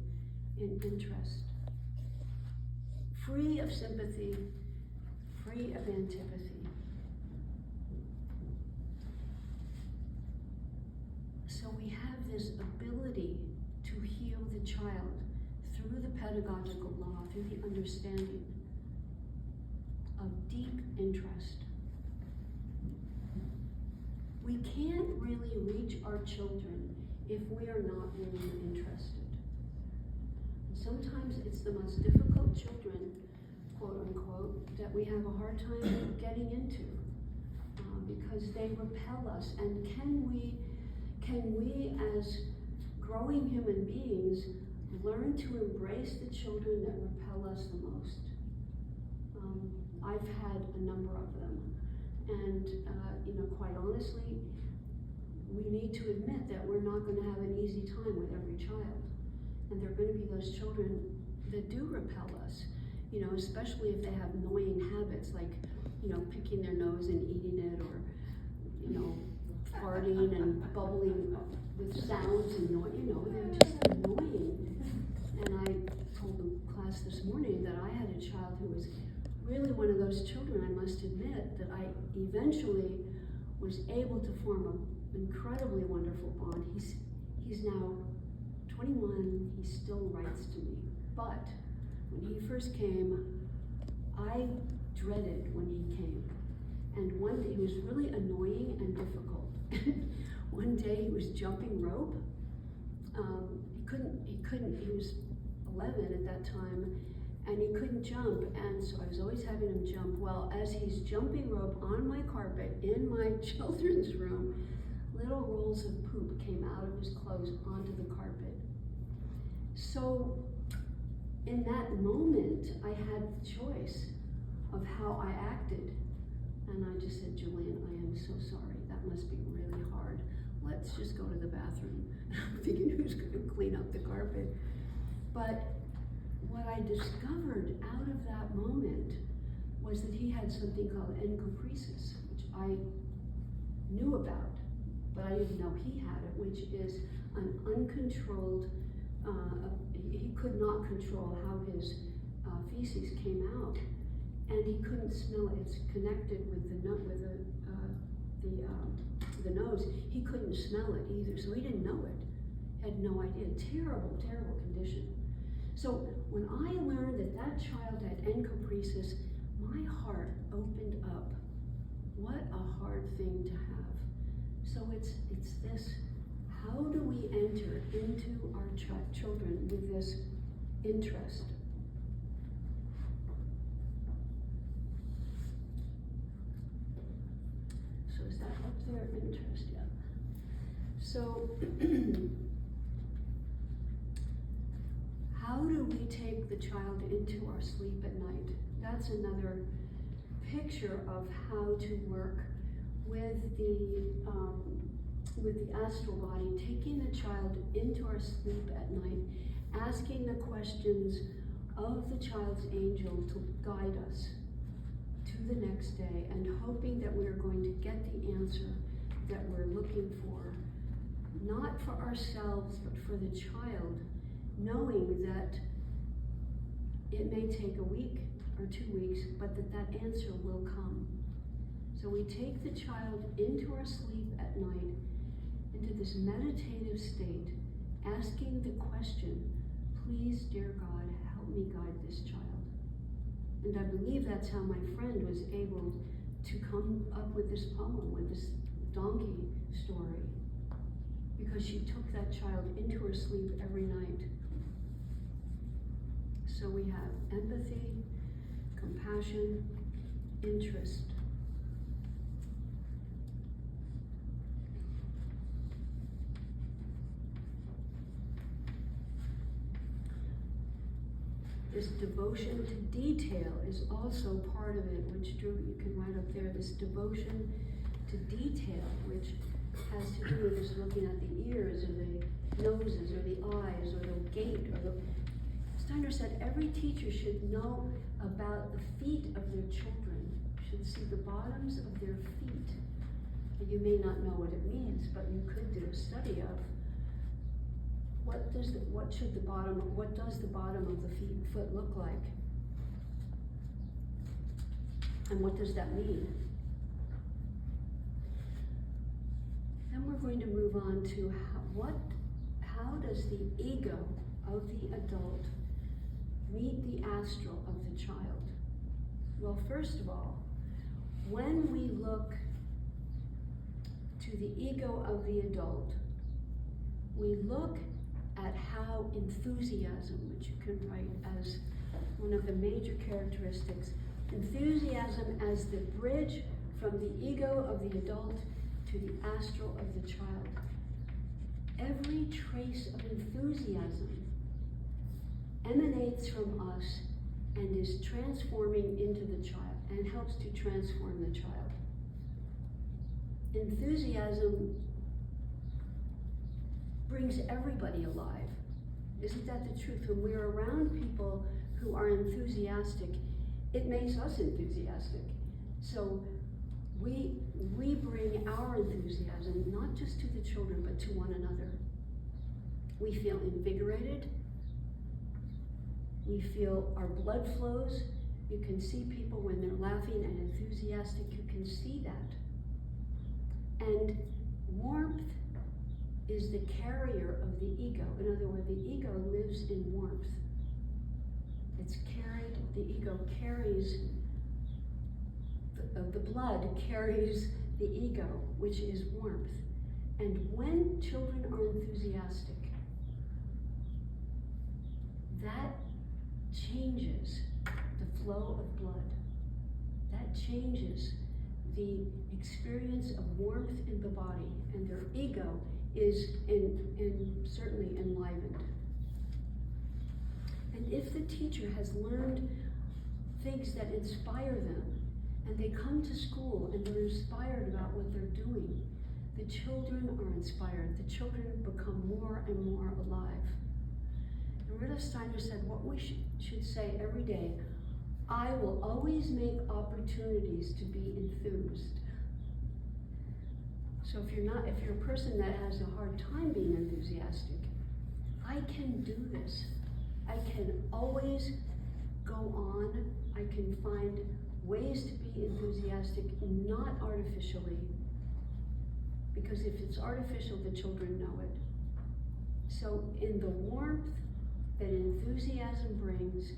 in interest, free of sympathy, free of antipathy. So we have this ability to heal the child through the pedagogical law, through the understanding of deep interest. We can't really reach our children if we are not really interested. And sometimes it's the most difficult children, quote unquote, that we have a hard time getting into, because they repel us. And can we as growing human beings learn to embrace the children that repel us the most? I've had a number of them, and quite honestly, we need to admit that we're not going to have an easy time with every child, and there are going to be those children that do repel us, especially if they have annoying habits like, picking their nose and eating it, or, farting and bubbling with sounds and they're just annoying. And I told the class this morning that I had a child who was really one of those children, I must admit, that I eventually was able to form an incredibly wonderful bond. He's now 21, he still writes to me. But when he first came, I dreaded when he came. And one day, he was really annoying and difficult. One day he was jumping rope. He was 11 at that time, and he couldn't jump, and so I was always having him jump. Well, as he's jumping rope on my carpet in my children's room, little rolls of poop came out of his clothes onto the carpet. So in that moment, I had the choice of how I acted. And I just said, Julian, I am so sorry. That must be really hard. Let's just go to the bathroom. I'm thinking, who's going to clean up the carpet? But what I discovered out of that moment was that he had something called encopresis, which I knew about, but I didn't know he had it, which is an uncontrolled, he could not control how his feces came out. And he couldn't smell it. It's connected with the nose. He couldn't smell it either, so he didn't know it. Had no idea. Terrible, terrible condition. So when I learned that child had encopresis, my heart opened up. What a hard thing to have. So it's this. How do we enter into our children with this interest? So is that up there? Interest, yeah. So how do we take the child into our sleep at night? That's another picture of how to work with the astral body, taking the child into our sleep at night, asking the questions of the child's angel to guide us to the next day, and hoping that we're going to get the answer that we're looking for, not for ourselves, but for the child, knowing that it may take a week or 2 weeks, but that answer will come. So we take the child into our sleep at night, into this meditative state, asking the question, please, dear God, help me guide this child. And I believe that's how my friend was able to come up with this poem, with this donkey story, because she took that child into her sleep every night. So we have empathy, compassion, interest. This devotion to detail is also part of it, which Drew, you can write up there, this devotion to detail, which has to do with just looking at the ears or the noses or the eyes or the gait or the... Steiner said every teacher should know about the feet of their children, should see the bottoms of their feet. And you may not know what it means, but you could do a study of what does the bottom of the foot look like? And what does that mean? Then we're going to move on to how does the ego of the adult meet the astral of the child? Well, first of all, when we look to the ego of the adult, we look at how enthusiasm, which you can write as one of the major characteristics, enthusiasm as the bridge from the ego of the adult to the astral of the child. Every trace of enthusiasm emanates from us and is transforming into the child and helps to transform the child. Enthusiasm brings everybody alive. Isn't that the truth? When we're around people who are enthusiastic, it makes us enthusiastic. So we bring our enthusiasm not just to the children, but to one another. We feel invigorated. We feel our blood flows. You can see people when they're laughing and enthusiastic, you can see that. And warmth is the carrier of the ego. In other words, the ego lives in warmth. It's carried, the ego carries, the blood carries the ego, which is warmth. And when children are enthusiastic, that changes the flow of blood. That changes the experience of warmth in the body, and their ego is certainly enlivened. And if the teacher has learned things that inspire them, and they come to school and they're inspired about what they're doing, the children are inspired. The children become more and more alive. And Rudolf Steiner said what we should say every day: I will always make opportunities to be enthused. So if you're a person that has a hard time being enthusiastic, I can do this. I can always go on. I can find ways to be enthusiastic, not artificially, because if it's artificial, the children know it. So in the warmth that enthusiasm brings,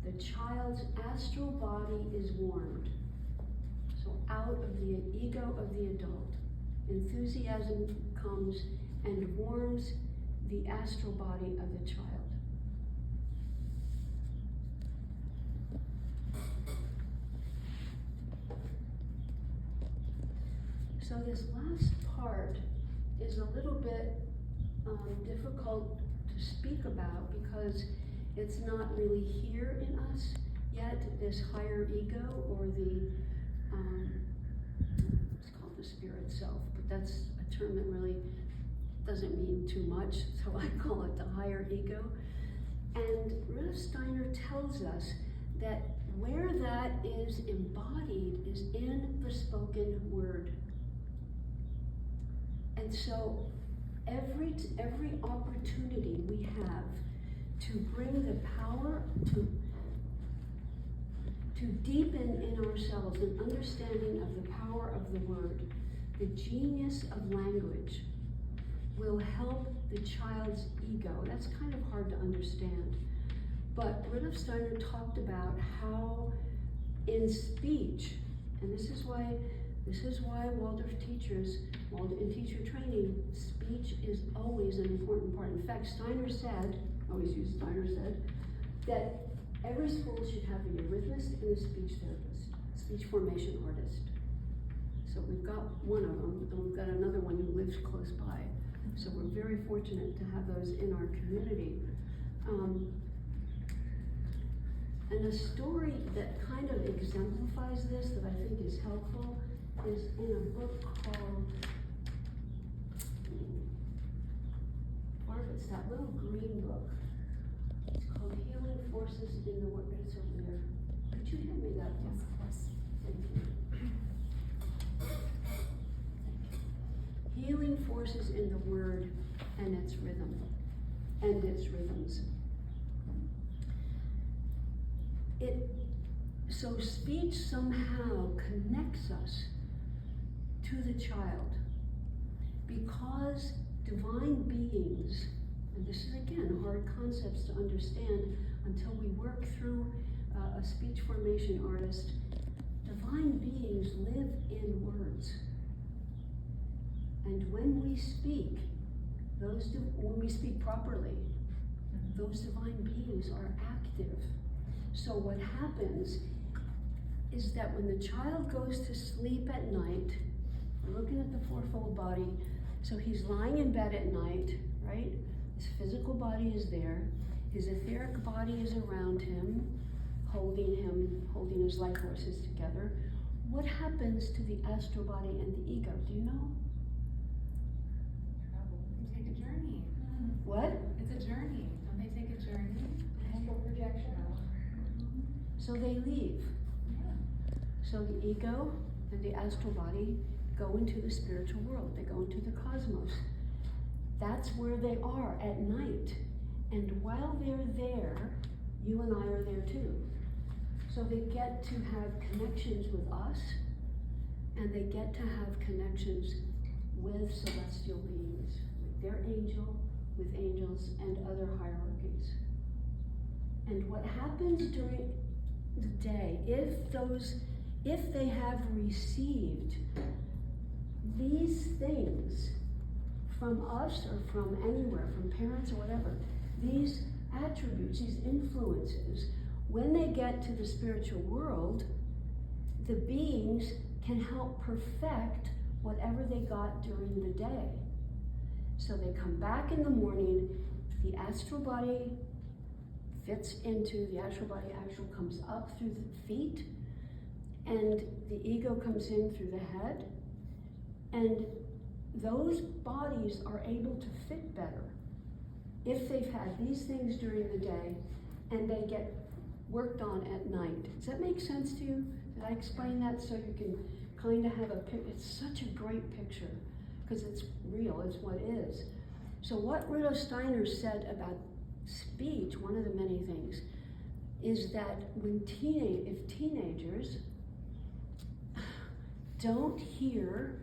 the child's astral body is warmed. So out of the ego of the adult, enthusiasm comes and warms the astral body of the child. So this last part is a little bit difficult to speak about because it's not really here in us yet, this higher ego, or the, it's called the spirit self, but that's a term that really doesn't mean too much, so I call it the higher ego. And Rudolf Steiner tells us that where that is embodied is in the spoken word. And so every opportunity we have to bring the power, to deepen in ourselves an understanding of the power of the word, the genius of language, will help the child's ego. That's kind of hard to understand. But Rudolf Steiner talked about how in speech, and this is why Waldorf teachers, in teacher training, speech is always an important part. In fact, Steiner said, always use Steiner said, that every school should have a eurythmist and a speech therapist, speech formation artist. So we've got one of them, and we've got another one who lives close by. So we're very fortunate to have those in our community. And a story that kind of exemplifies this, that I think is helpful, is in a book called, it's that little green book. It's called Healing Forces in the Word. It's over there. Could you hand me that book? Yes, of course. Thank you. Healing Forces in the Word and its rhythm, and its rhythms. So speech somehow connects us to the child, because divine beings, and this is again hard concepts to understand until we work through a speech formation artist, divine beings live in words. And when we speak, When we speak properly, those divine beings are active. So what happens is that when the child goes to sleep at night, we're looking at the fourfold body, so he's lying in bed at night, right? His physical body is there, his etheric body is around him, holding his life forces together. What happens to the astral body and the ego? Do you know? They take a journey. What? It's a journey. Don't they take a journey? Astral projection. So they leave. So the ego and the astral body go into the spiritual world. They go into the cosmos. That's where they are at night. And while they're there, you and I are there too. So they get to have connections with us, and they get to have connections with celestial beings, with their angel, with angels, and other hierarchies. And what happens during the day, if they have received these things from us or from anywhere, from parents or whatever, these attributes, these influences, when they get to the spiritual world, the beings can help perfect whatever they got during the day. So they come back in the morning, the astral body fits into, the astral body actually comes up through the feet, and the ego comes in through the head, and those bodies are able to fit better if they've had these things during the day and they get worked on at night. Does that make sense to you? Did I explain that so you can kind of have a picture? It's such a great picture because it's real, it's what is. So what Rudolf Steiner said about speech, one of the many things, is that when if teenagers don't hear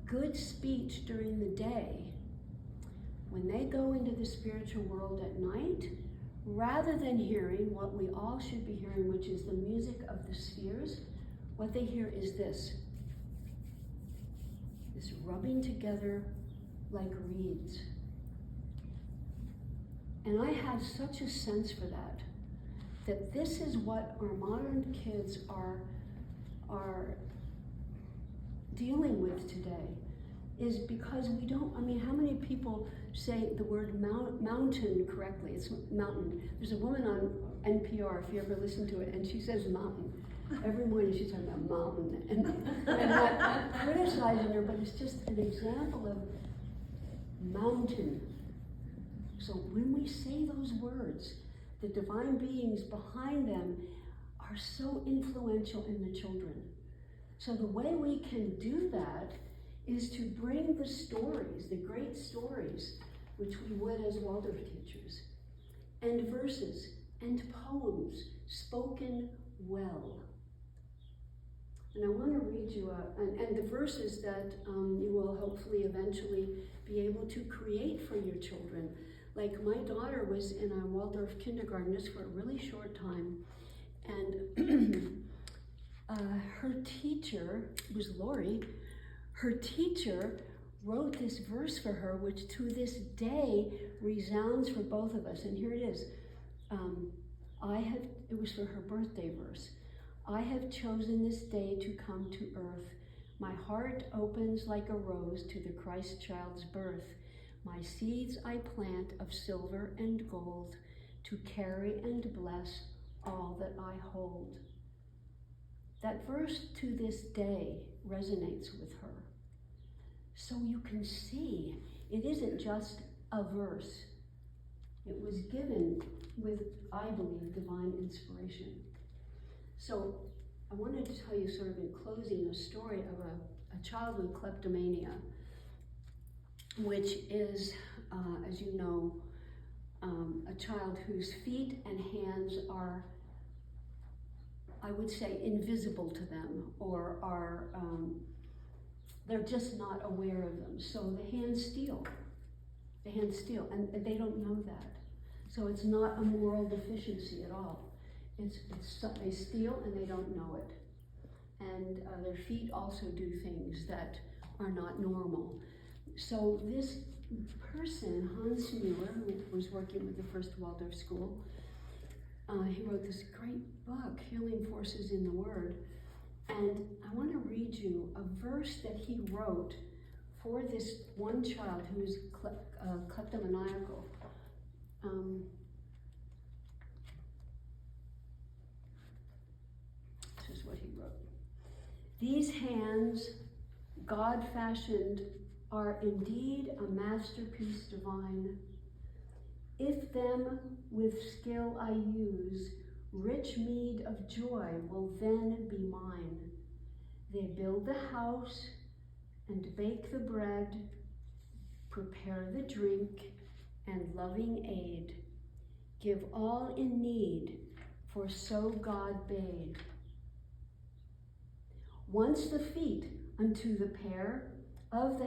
good speech during the day, when they go into the spiritual world at night, rather than hearing what we all should be hearing, which is the music of the spheres, what they hear is this rubbing together like reeds. And I have such a sense for that this is what our modern kids are dealing with today, is because we don't, how many people say the word mountain correctly? It's mountain. There's a woman on NPR, if you ever listen to it, and she says mountain. Every morning she's talking about mountain. And I'm not criticizing her, but it's just an example of mountain. So when we say those words, the divine beings behind them are so influential in the children. So the way we can do that is to bring the stories, the great stories, which we would as Waldorf teachers, and verses and poems spoken well. And I want to read you and the verses that you will hopefully eventually be able to create for your children. Like my daughter was in a Waldorf kindergarten just for a really short time, and her teacher was Lori. Her teacher wrote this verse for her, which to this day resounds for both of us. And here it is. It was for her birthday verse. I have chosen this day to come to earth. My heart opens like a rose to the Christ child's birth. My seeds I plant of silver and gold to carry and bless all that I hold. That verse to this day resonates with her. So you can see, it isn't just a verse. It was given with, I believe, divine inspiration. So I wanted to tell you sort of in closing a story of a child with kleptomania, which is, as you know, a child whose feet and hands are, I would say, invisible to them, or are, they're just not aware of them. So the hands steal. And they don't know that. So it's not a moral deficiency at all. They steal and they don't know it. And their feet also do things that are not normal. So this person, Hans Mueller, who was working with the first Waldorf school, he wrote this great book, Healing Forces in the Word. And I want to read you a verse that he wrote for this one child who is kleptomaniacal. This is what he wrote. These hands God fashioned are indeed a masterpiece divine. If them with skill I use, rich meed of joy will then be mine. They build the house and bake the bread, prepare the drink and loving aid, give all in need, for so God bade. Once the feet unto the pair of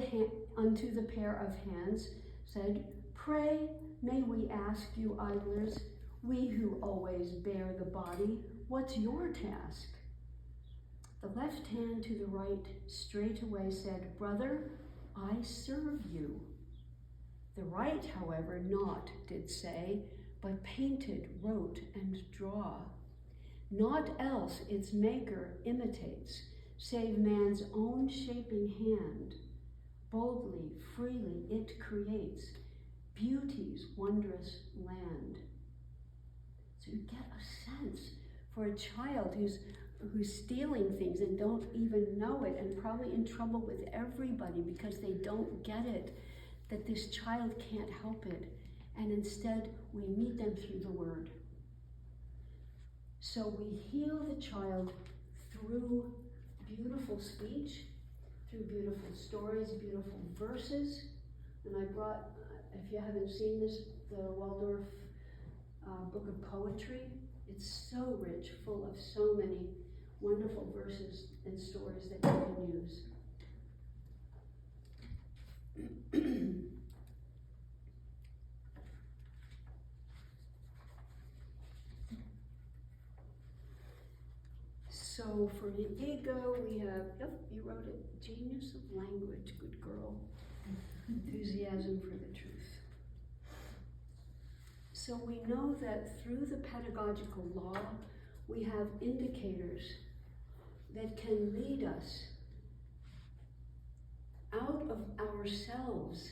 hands said, "Pray, may we ask you idlers, we who always bear the body, what's your task?" The left hand to the right straightway said, "Brother, I serve you." The right, however, naught did say, but painted, wrote, and draw. Naught else its maker imitates, save man's own shaping hand. Boldly, freely it creates beauty's wondrous land. So you get a sense for a child who's stealing things and don't even know it, and probably in trouble with everybody because they don't get it, that this child can't help it, and instead we meet them through the Word. So we heal the child through beautiful speech, through beautiful stories, beautiful verses. And I brought, if you haven't seen this, the Waldorf book of poetry. It's so rich, full of so many wonderful verses and stories that you can use. So for the ego, we have, yep, you wrote it, genius of language, good girl. Enthusiasm for the truth. So we know that through the pedagogical law, we have indicators that can lead us out of ourselves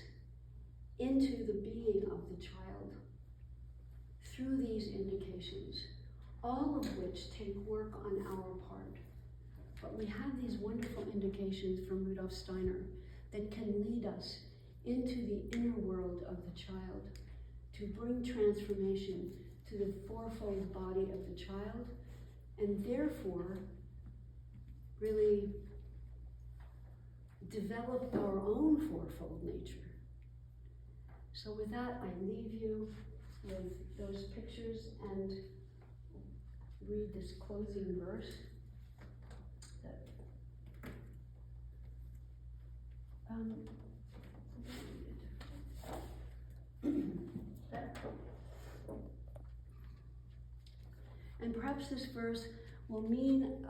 into the being of the child through these indications, all of which take work on our part. But we have these wonderful indications from Rudolf Steiner that can lead us into the inner world of the child to bring transformation to the fourfold body of the child, and therefore really develop our own fourfold nature. So with that, I leave you with those pictures and read this closing verse. And perhaps this verse will mean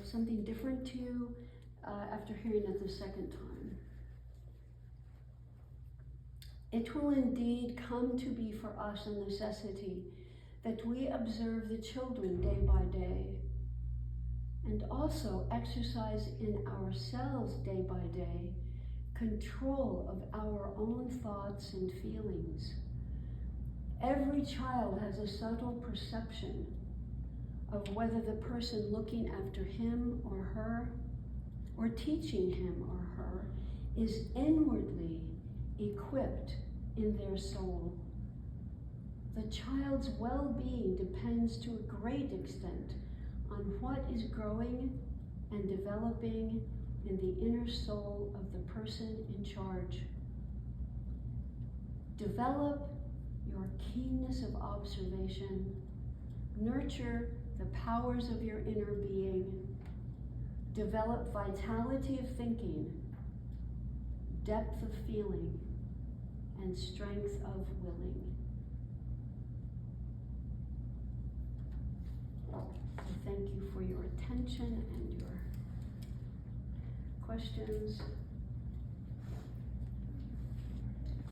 something different to you after hearing it the second time. It will indeed come to be for us a necessity that we observe the children day by day, and also exercise in ourselves day by day control of our own thoughts and feelings. Every child has a subtle perception of whether the person looking after him or her, or teaching him or her, is inwardly equipped in their soul. The child's well-being depends to a great extent on what is growing and developing in the inner soul of the person in charge. Develop your keenness of observation. Nurture the powers of your inner being. Develop vitality of thinking, depth of feeling, and strength of willing. I thank you for your attention and your questions.